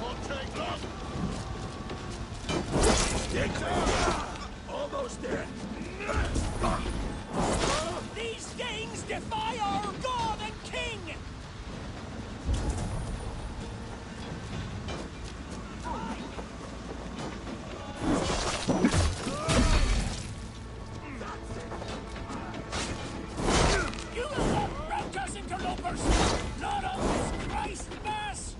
Won't take long. Get clear! Almost there. These Danes defy our God and King! You will not rout us, interlopers! Not on this Christ Mass!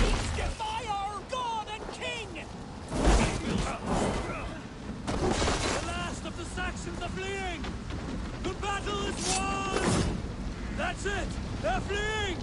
These defy our God and King! The last of the Saxons are fleeing! The battle is won! That's it! They're fleeing!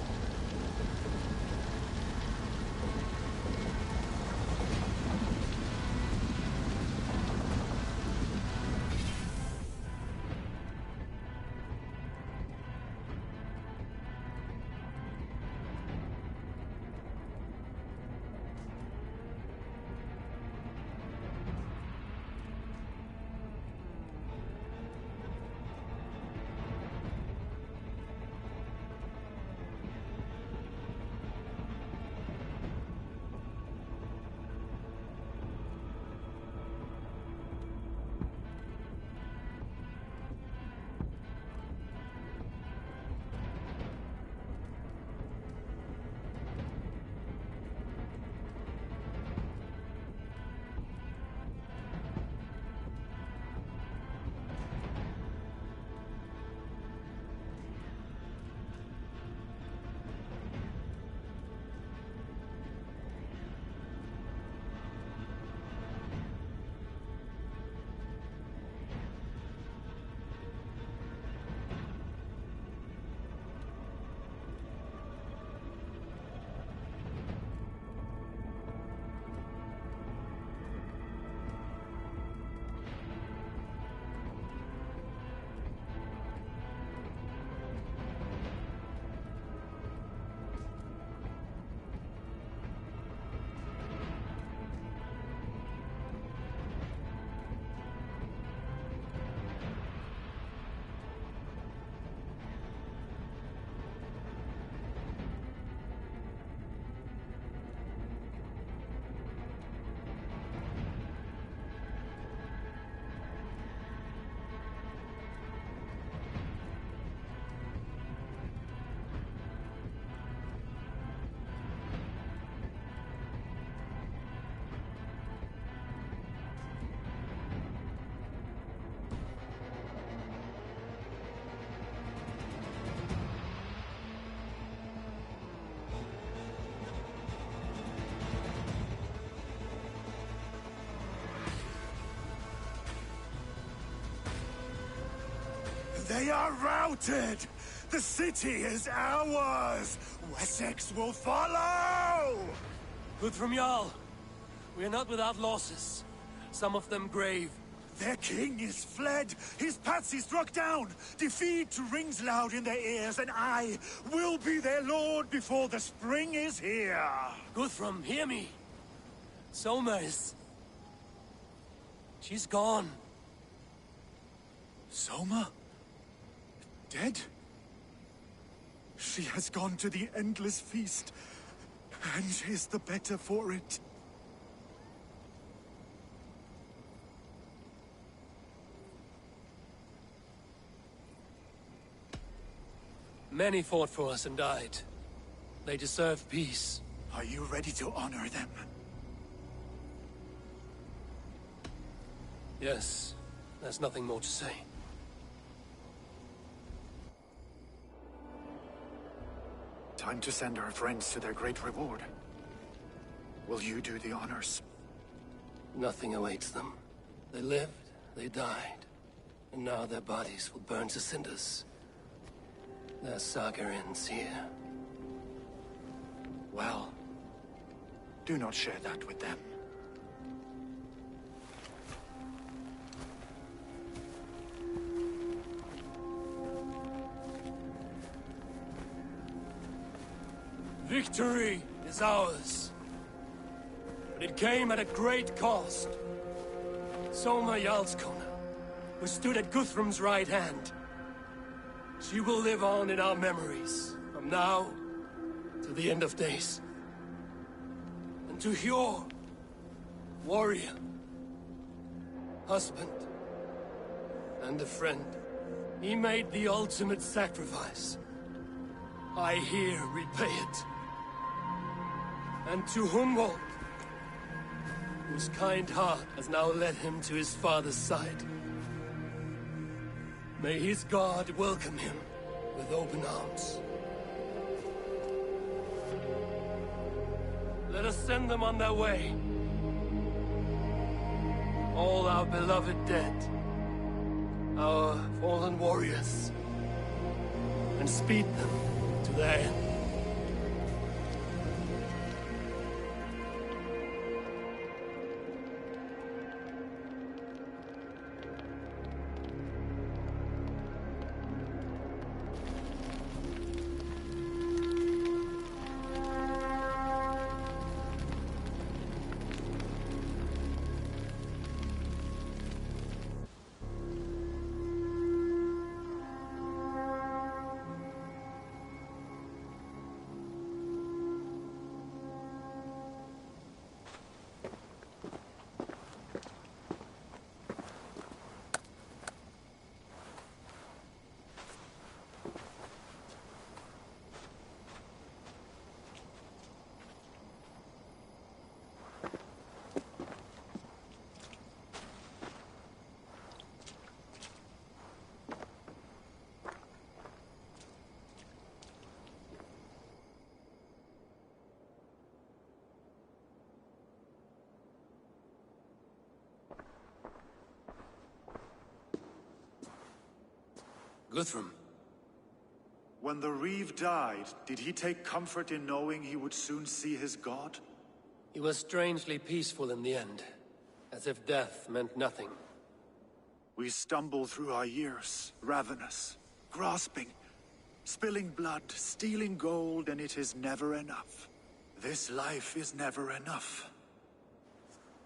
They are routed! The city is ours! Wessex will follow! Good from Jarl. We are not without losses. Some of them grave. Their king is fled! His patsy struck down! Defeat rings loud in their ears, and I will be their lord before the spring is here! Guthrum, hear me! Soma is... she's gone. Soma? Dead? She has gone to the endless feast, and is the better for it. Many fought for us and died. They deserve peace. Are you ready to honor them? Yes. There's nothing more to say. Time to send our friends to their great reward. Will you do the honors? Nothing awaits them. They lived, they died, and now their bodies will burn to cinders. Their saga ends here. Well, do not share that with them. Victory is ours. But it came at a great cost. Soma Jarlskona, who stood at Guthrum's right hand. She will live on in our memories, from now to the end of days. And to Hjor, warrior, husband, and a friend, he made the ultimate sacrifice. I here repay it. And to Hunwald, whose kind heart has now led him to his father's side. May his God welcome him with open arms. Let us send them on their way. All our beloved dead, our fallen warriors, and speed them to their end. Guthrum. When the Reeve died, did he take comfort in knowing he would soon see his god? He was strangely peaceful in the end, as if death meant nothing. We stumble through our years, ravenous, grasping, spilling blood, stealing gold, and it is never enough. This life is never enough.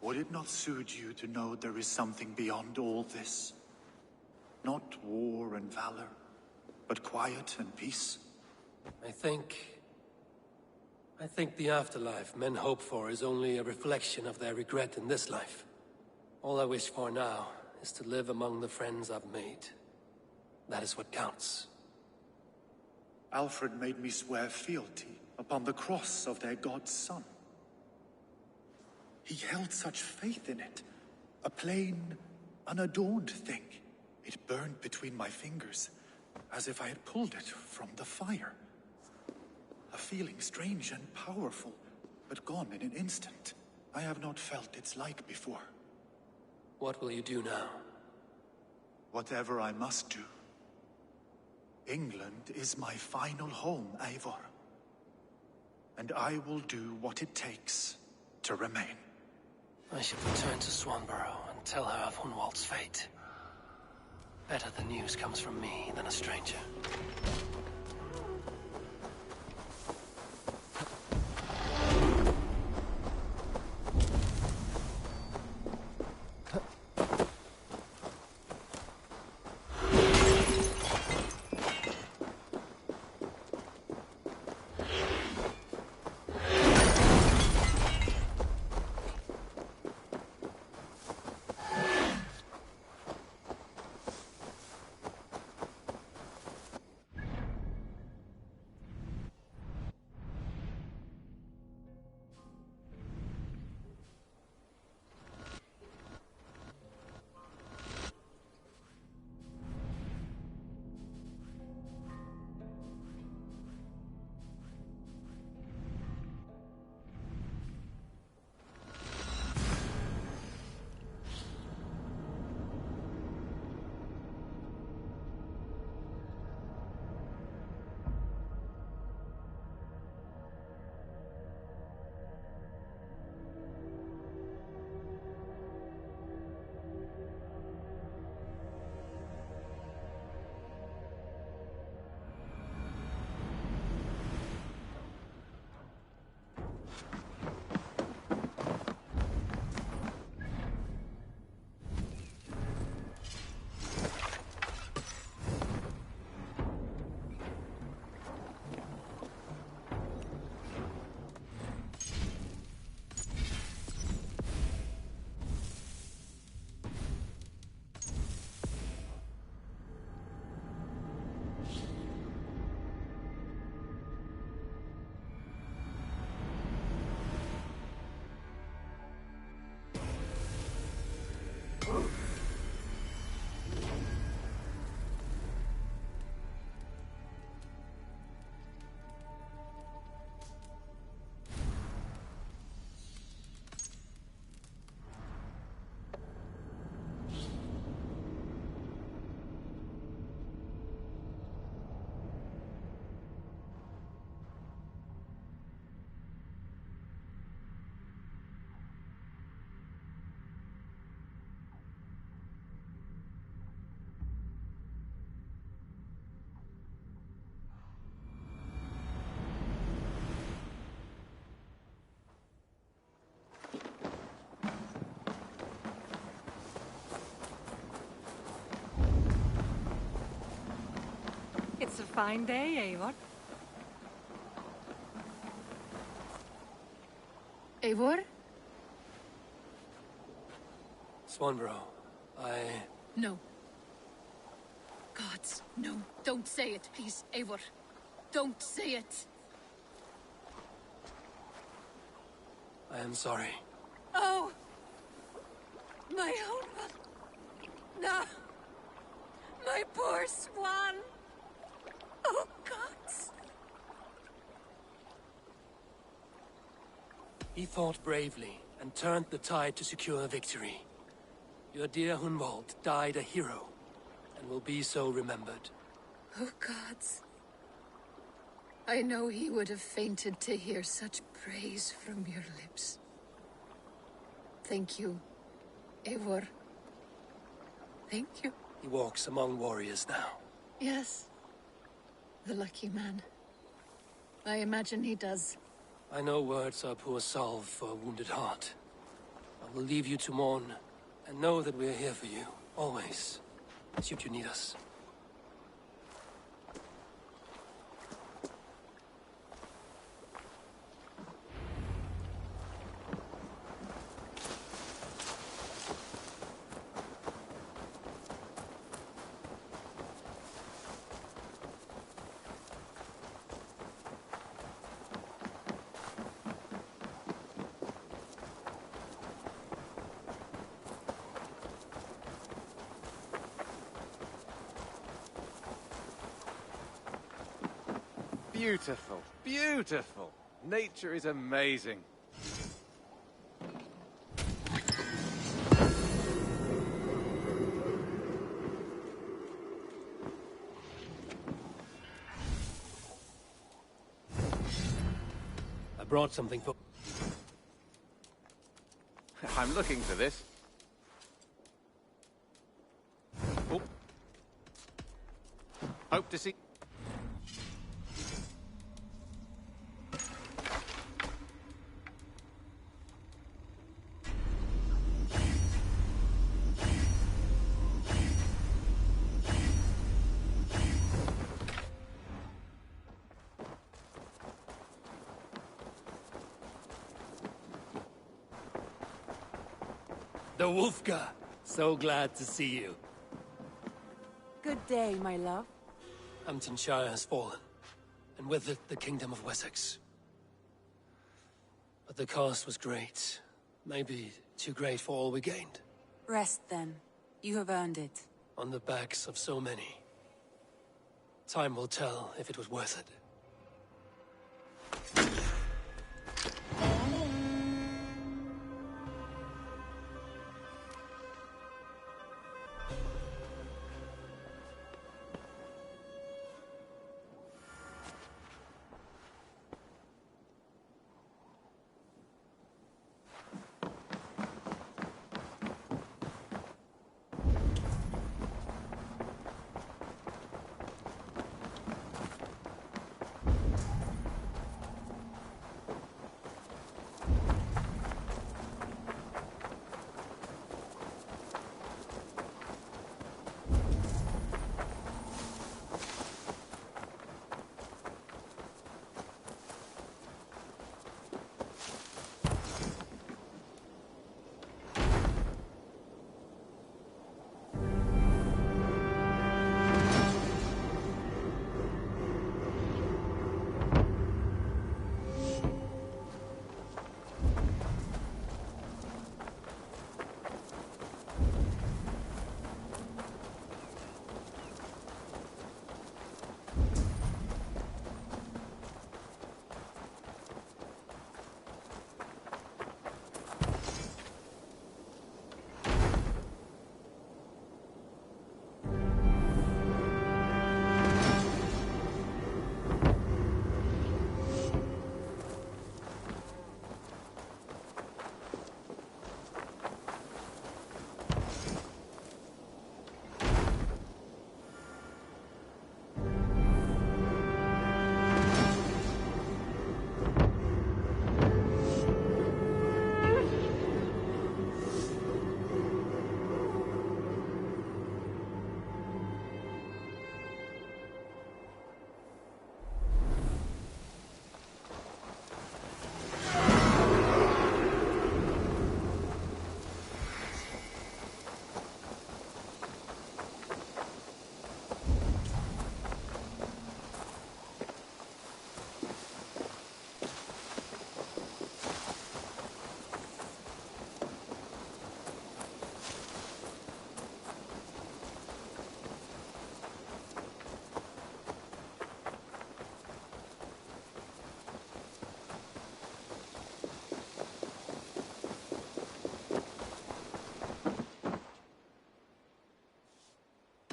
Would it not suit you to know there is something beyond all this? Not war and valor, but quiet and peace? I think the afterlife men hope for is only a reflection of their regret in this life. All I wish for now is to live among the friends I've made. That is what counts. Alfred made me swear fealty upon the cross of their god's son. He held such faith in it, a plain, unadorned thing. It burned between my fingers, as if I had pulled it from the fire. A feeling strange and powerful, but gone in an instant. I have not felt its like before. What will you do now? Whatever I must do. England is my final home, Eivor. And I will do what it takes to remain. I should return to Swanborough and tell her of Hunwald's fate. Better the news comes from me than a stranger. It's a fine day, Eivor. Eivor? Swanborough, No. Gods, no. Don't say it, please, Eivor. Don't say it. I am sorry. Oh! My own one. No! My poor swan! Oh, gods! He fought bravely and turned the tide to secure victory. Your dear Hunwald died a hero, and will be so remembered. Oh, gods. I know he would have fainted to hear such praise from your lips. Thank you, Eivor. Thank you. He walks among warriors now. Yes. The lucky man. I imagine he does. I know words are poor salve for a wounded heart. I will leave you to mourn, and know that we are here for you, always, should you need us. Beautiful, beautiful. Nature is amazing. I brought something for... I'm looking for this. Oh. Hope to see... The Wolfka! So glad to see you. Good day, my love. Hamptonshire has fallen, and with it the Kingdom of Wessex. But the cost was great. Maybe too great for all we gained. Rest then. You have earned it. On the backs of so many. Time will tell if it was worth it.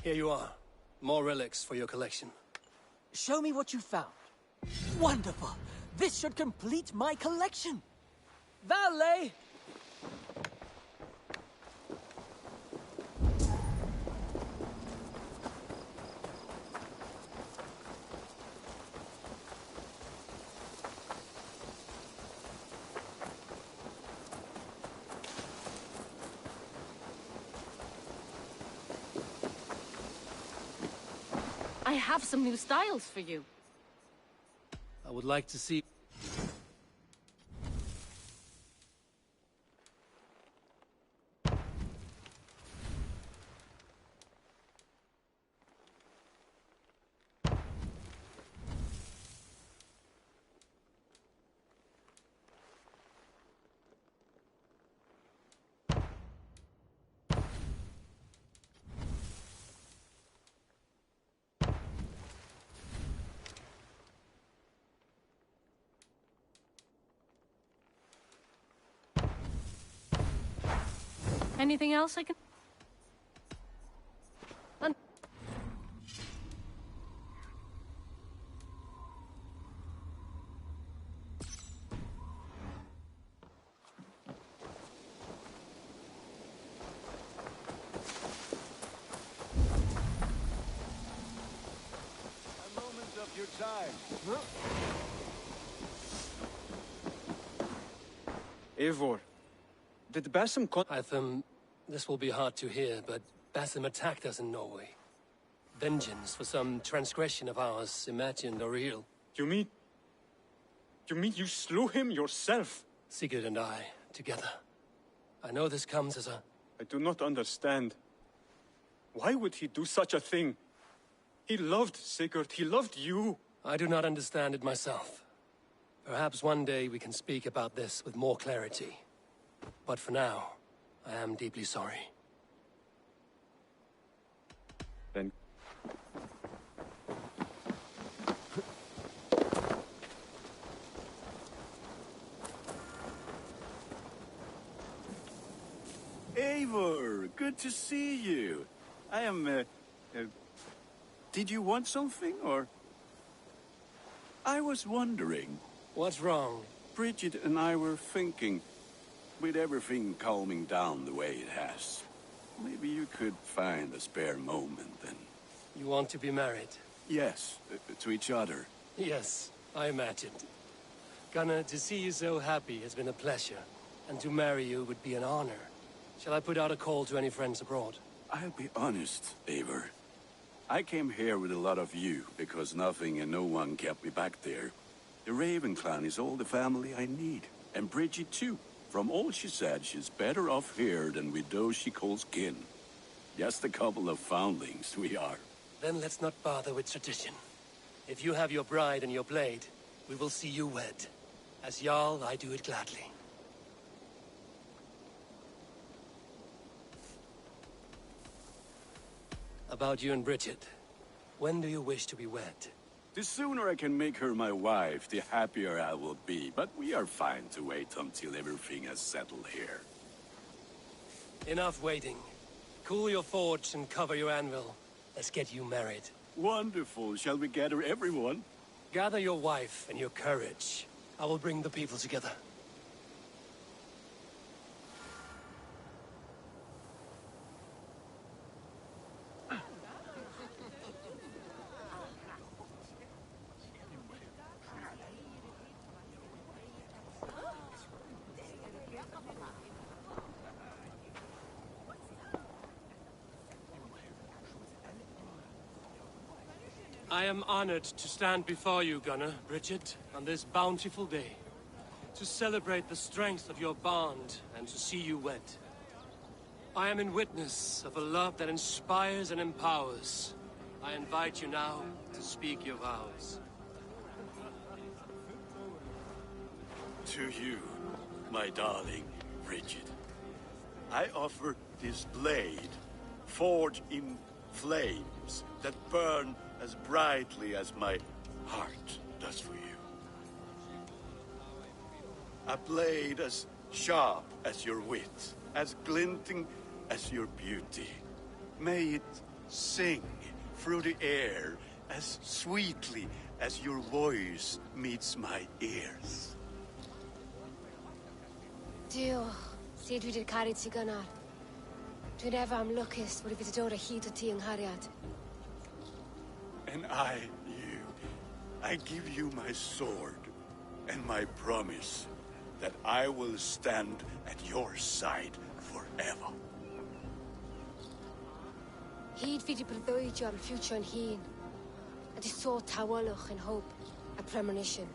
Here you are. More relics for your collection. Show me what you found. Wonderful! This should complete my collection! Valet! I have some new styles for you. I would like to see... Anything else I can... Your time. Eivor, did Basim Hytham, this will be hard to hear, but Basim attacked us in Norway. Vengeance for some transgression of ours, imagined or real. You mean you slew him yourself? Sigurd and I, together. I know this comes as a... I do not understand. Why would he do such a thing? He loved Sigurd, he loved you. I do not understand it myself. Perhaps one day we can speak about this with more clarity. But for now, I am deeply sorry. Then... Eivor, good to see you. I am, did you want something, or? I was wondering. What's wrong? Bridget and I were thinking, with everything calming down the way it has, maybe you could find a spare moment then. You want to be married? Yes, to each other. Yes, I imagined. Gunnar, to see you so happy has been a pleasure, and to marry you would be an honor. Shall I put out a call to any friends abroad? I'll be honest, Eivor. I came here with a lot of you, because nothing and no one kept me back there. The Raven clan is all the family I need, and Bridget too. From all she said, she's better off here than with those she calls kin. Just a couple of foundlings we are. Then let's not bother with tradition. If you have your bride and your blade, we will see you wed. As Jarl, I do it gladly. About you and Bridget. When do you wish to be wed? The sooner I can make her my wife, the happier I will be. But we are fine to wait until everything has settled here. Enough waiting. Cool your forge and cover your anvil. Let's get you married. Wonderful. Shall we gather everyone? Gather your wife and your courage. I will bring the people together. I am honored to stand before you, Gunnar, Bridget, on this bountiful day. To celebrate the strength of your bond and to see you wed. I am in witness of a love that inspires and empowers. I invite you now to speak your vows. To you, my darling Bridget, I offer this blade, forged in flames that burn as brightly as my heart does for you. A blade as sharp as your wit, as glinting as your beauty. May it Sing through the air as sweetly as your voice meets my ears. Dio, syd fi di'r caru ti gynnar. Dwi'n efo am lwcus bod I fi dod o hyd o ti yng nghariad. And I give you my sword and my promise that I will stand at your side forever. Hyd fi di breuddwydio am ffiwtio'n hun, a di sôn tawelwch yn hope a premonition.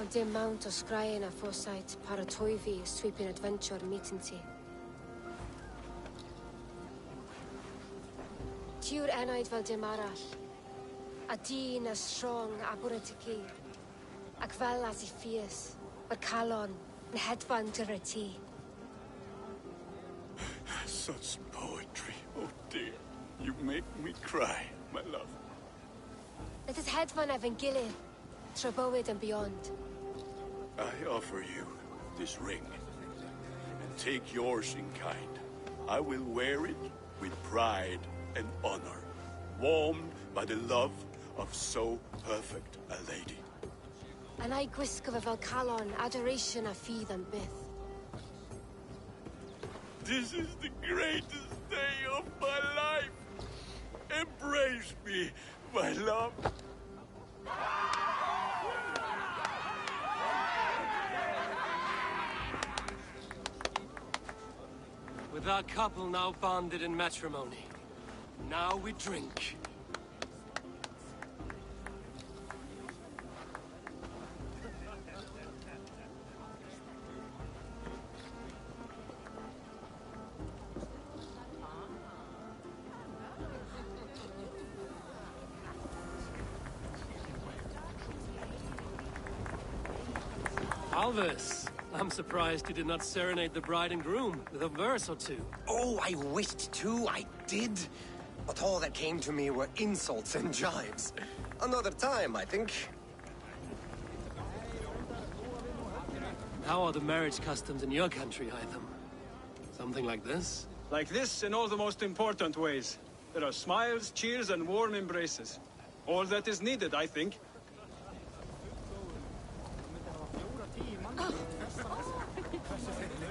Ond dim mount o sgraen a foresight paratoi fi a sweeping adventure meeting ti. Ti yw'r enaid fel dim arall, a dyn as strong a bwrdd y ci, ac fel as I fierce, mae'r calon yn hedfan dyr y ti. Such poetry, oh dear. You make me cry, my love. Let us hedfan efo'n gilydd, tra bywyd and beyond. I offer you this ring, and take yours in kind. I will wear it with pride and honor, warmed by the love of so perfect a lady. And I gwisgo fe fel calon, adoration a ffydd am byth. This is the greatest day of my life. Embrace me, my love. With our couple now bonded in matrimony, now we drink. Alvis, I'm surprised you did not serenade the bride and groom with a verse or two. Oh, I wished to, I did. But all that came to me were insults and jibes. Another time, I think. How are the marriage customs in your country, Hytham? Something like this? Like this in all the most important ways. There are smiles, cheers, and warm embraces. All that is needed, I think.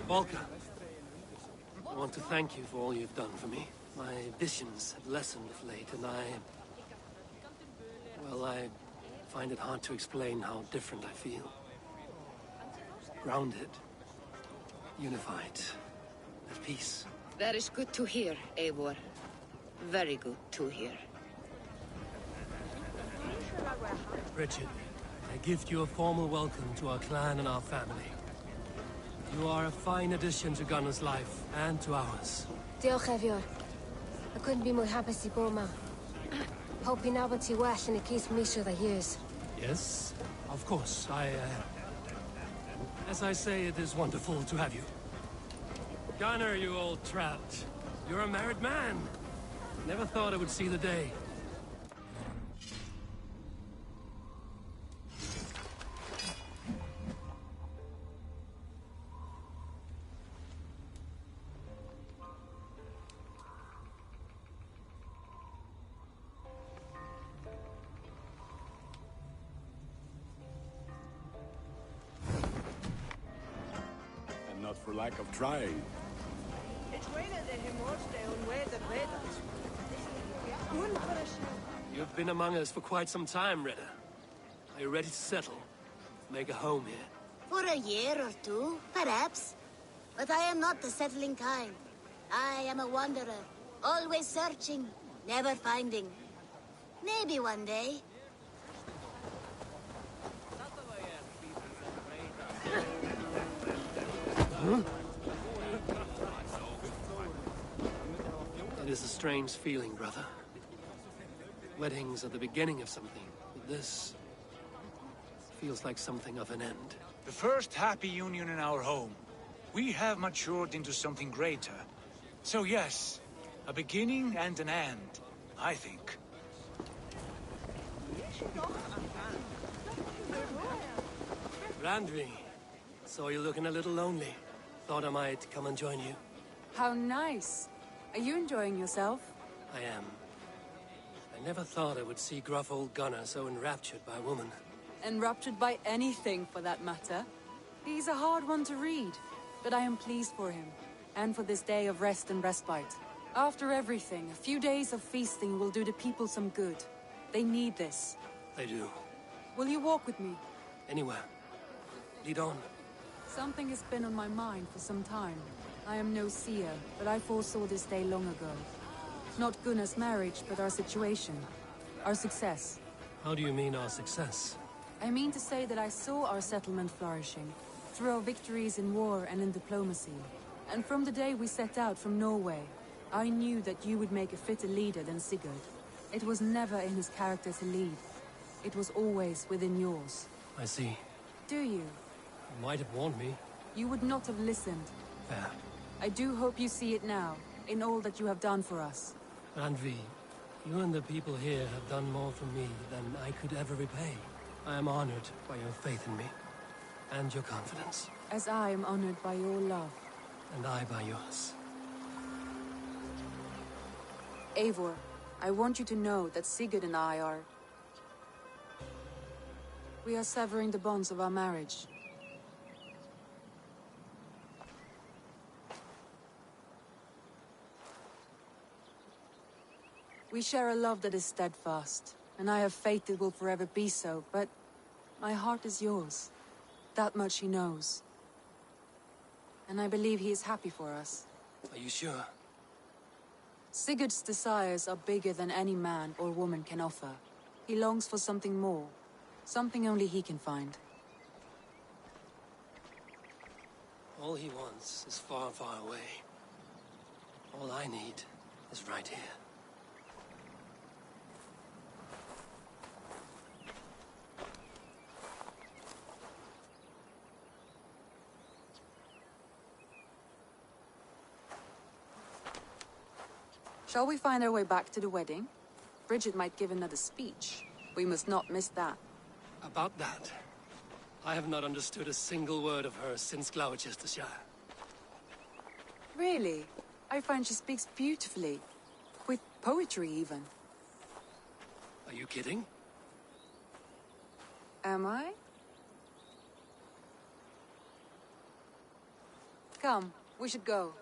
Volker, I want to thank you for all you've done for me. My visions have lessened of late, and well, I find it hard to explain how different I feel. Grounded, unified, at peace. That is good to hear, Eivor. Very good to hear. Bridget, I gift you a formal welcome to our clan and our family. You are a fine addition to Gunnar's life, and to ours. Diolch, Evior. I couldn't be more happy to bo ma. Hope you nabod ti well yn y gyd misio the years. Yes, of course. As I say, it is wonderful to have you. Gunnar, you old trout. You're a married man. Never thought I would see the day. Not for lack of trying. You've been among us for quite some time, Rita. Are you ready to settle? Make a home here? For a year or two, perhaps. But I am not the settling kind. I am a wanderer, always searching, never finding. Maybe one day. Huh? It is a strange feeling, brother. Weddings are the beginning of something, but this feels like something of an end. The first happy union in our home. We have matured into something greater. So yes, a beginning and an end, I think. Randvi, saw you looking a little lonely. Thought I might come and join you. How nice. Are you enjoying yourself? I am. I never thought I would see gruff old Gunnar so enraptured by a woman. Enraptured by anything, for that matter. He's a hard one to read, but I am pleased for him, and for this day of rest and respite. After everything, a few days of feasting will do the people some good. They need this. They do. Will you walk with me? Anywhere. Lead on. Something has been on my mind for some time. I am no seer, but I foresaw this day long ago. Not Gunnar's marriage, but our situation. Our success. How do you mean our success? I mean to say that I saw our settlement flourishing, through our victories in war and in diplomacy. And from the day we set out from Norway, I knew that you would make a fitter leader than Sigurd. It was never in his character to lead. It was always within yours. I see. Do you? You might have warned me. You would not have listened. Fair. I do hope you see it now, in all that you have done for us. Randvi, you and the people here have done more for me than I could ever repay. I am honored by your faith in me, and your confidence. As I am honored by your love. And I by yours. Eivor, I want you to know that Sigurd and I are... We are severing the bonds of our marriage. We share a love that is steadfast, and I have faith it will forever be so, but my heart is yours. That much he knows. And I believe he is happy for us. Are you sure? Sigurd's desires are bigger than any man or woman can offer. He longs for something more. Something only he can find. All he wants is far, far away. All I need is right here. Shall we find our way back to the wedding? Bridget might give another speech. We must not miss that. About that, I have not understood a single word of hers since Gloucestershire. Really? I find she speaks beautifully. With poetry, even. Are you kidding? Am I? Come, we should go.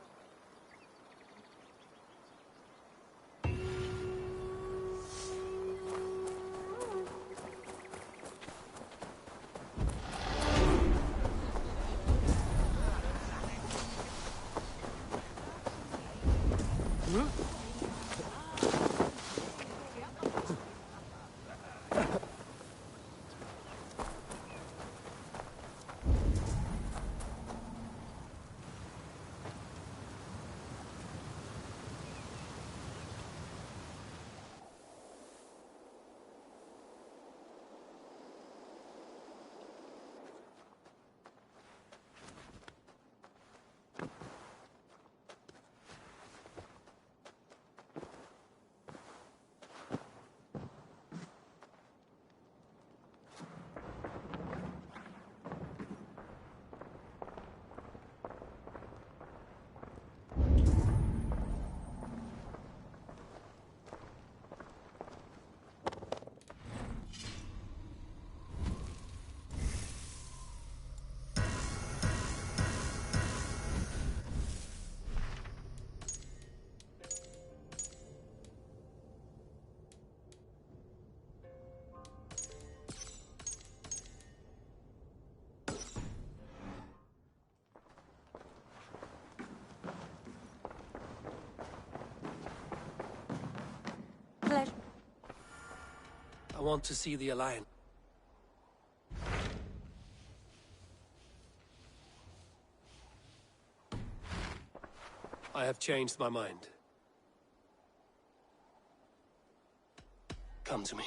I want to see the Alliance. I have changed my mind. Come to me.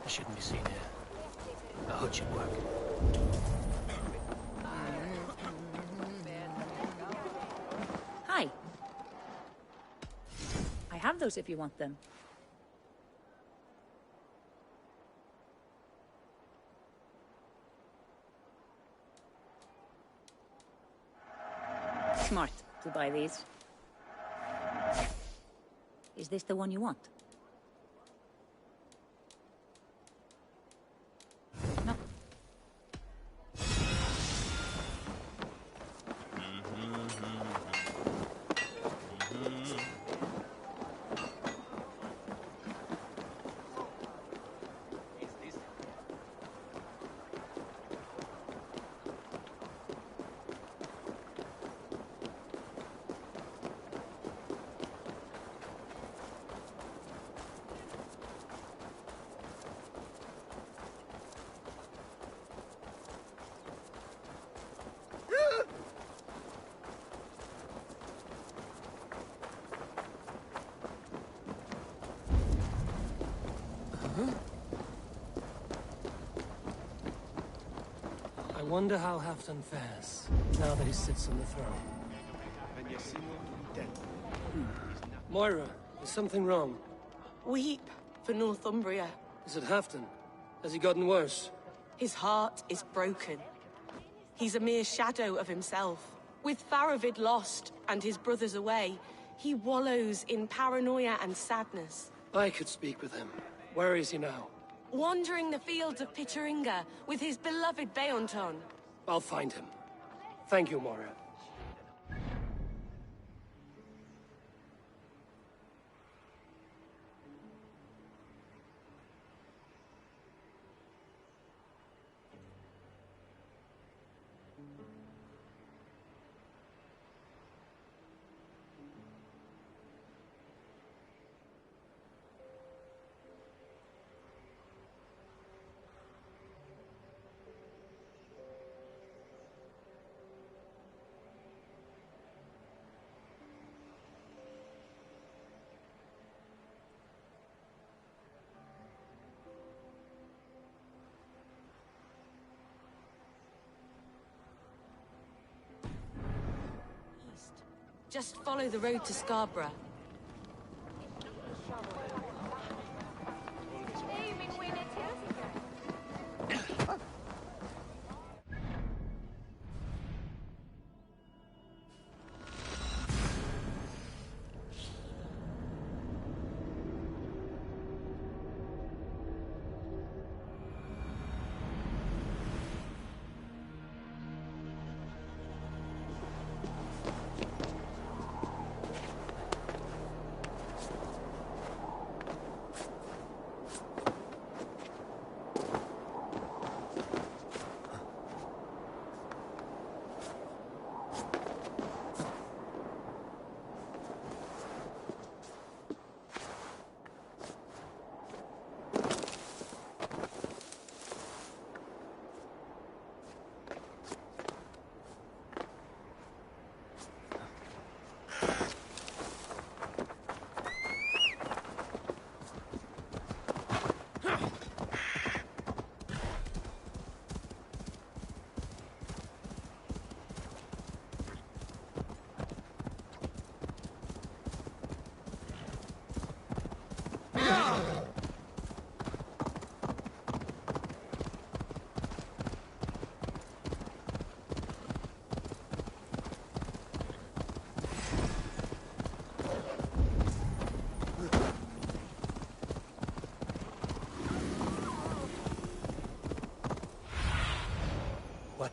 I shouldn't be seen here. A hood should work. Hi. I have those if you want them. Smart to buy these. Is this the one you want? No. I wonder how Halfdan fares, now that he sits on the throne. Moira, is something wrong? Weep for Northumbria. Is it Halfdan? Has he gotten worse? His heart is broken. He's a mere shadow of himself. With Faravid lost and his brothers away, he wallows in paranoia and sadness. I could speak with him. Where is he now? Wandering the fields of Pitteringa with his beloved Beonton. I'll find him. Thank you, Moira. Just follow the road to Scarborough.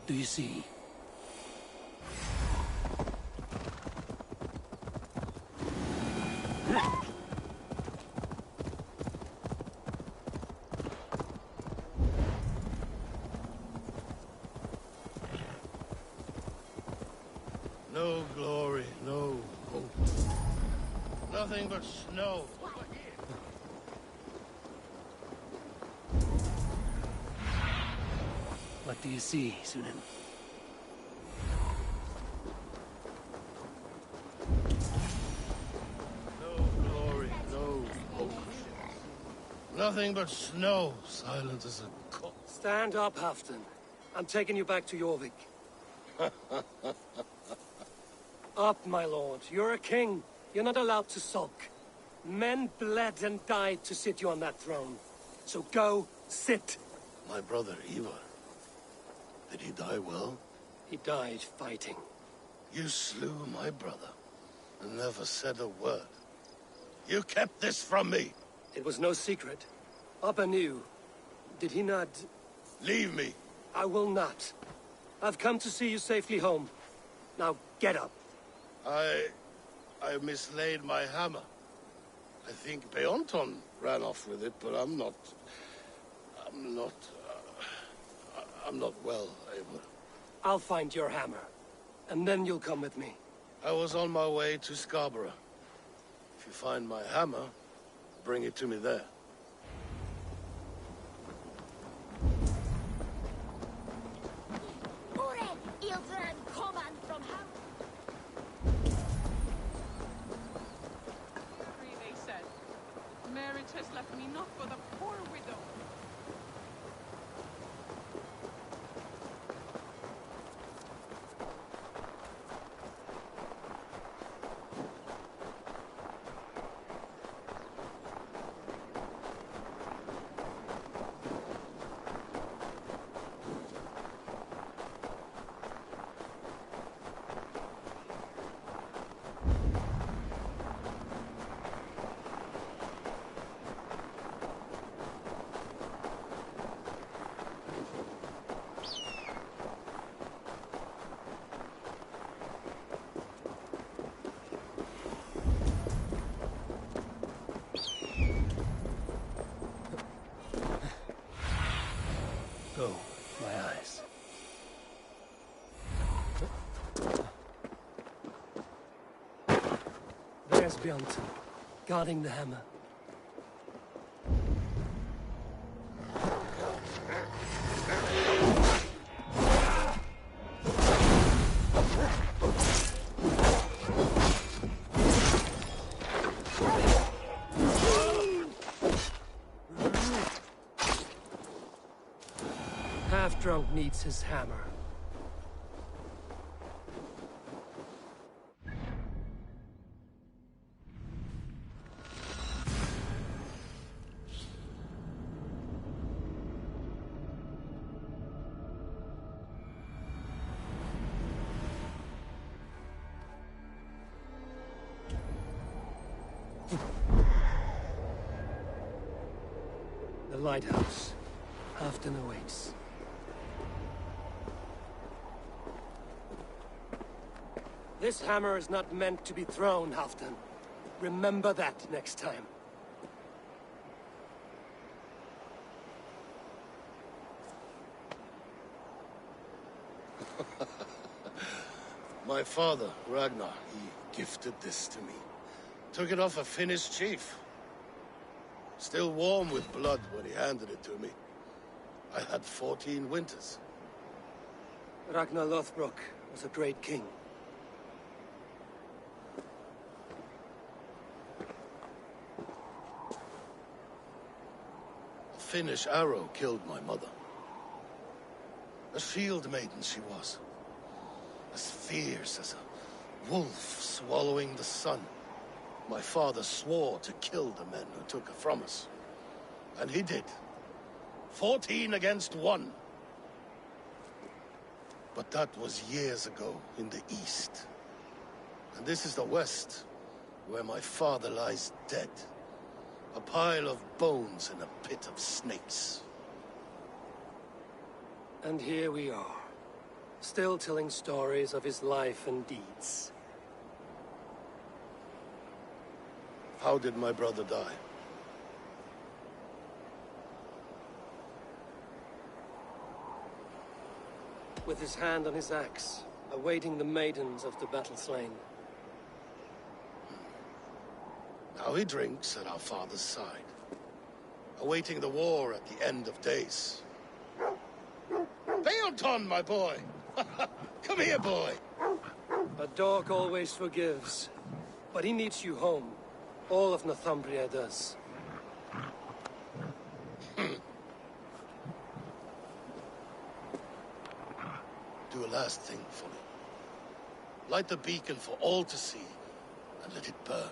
do you see? No glory, no hope. Nothing but snow. What do you see, Sunan? No glory, no hope. Nothing but snow, silent as a cock. Stand up, Halfdan. I'm taking you back to Jorvik. Up, my lord. You're a king. You're not allowed to sulk. Men bled and died to sit you on that throne. So go, sit. My brother, Ivar. Did he die well? He died fighting. You slew my brother and never said a word. You kept this from me. It was no secret. Abba knew. Did he not? Leave me. I will not. I've come to see you safely home. Now, get up. I mislaid my hammer. I think Beonton ran off with it, but I'm not well, Eivor. I'll find your hammer, and then you'll come with me. I was on my way to Scarborough. If you find my hammer, bring it to me there. Marriage has left me not but a poor widow. Go, my eyes. There's Bjornson, guarding the hammer. Half-drunk needs his hammer. The lighthouse. Halfdan awaits. This hammer is not meant to be thrown, Halfdan. Remember that next time. My father, Ragnar, he gifted this to me. Took it off a Finnish chief. Still warm with blood when he handed it to me. I had 14 winters. Ragnar Lothbrok was a great king. A Finnish arrow killed my mother. A shield maiden she was. As fierce as a wolf swallowing the sun. My father swore to kill the men who took her from us. And he did. 14 against 1. But that was years ago in the east. And this is the west, where my father lies dead. A pile of bones in a pit of snakes. And here we are. Still telling stories of his life and deeds. How did my brother die? With his hand on his axe, awaiting the maidens of the battle slain. Now he drinks at our father's side, awaiting the war at the end of days. Bealton, my boy! Come here, boy! A dog always forgives, but he needs you home. All of Northumbria does. Do a last thing for me. Light the beacon for all to see, and let it burn.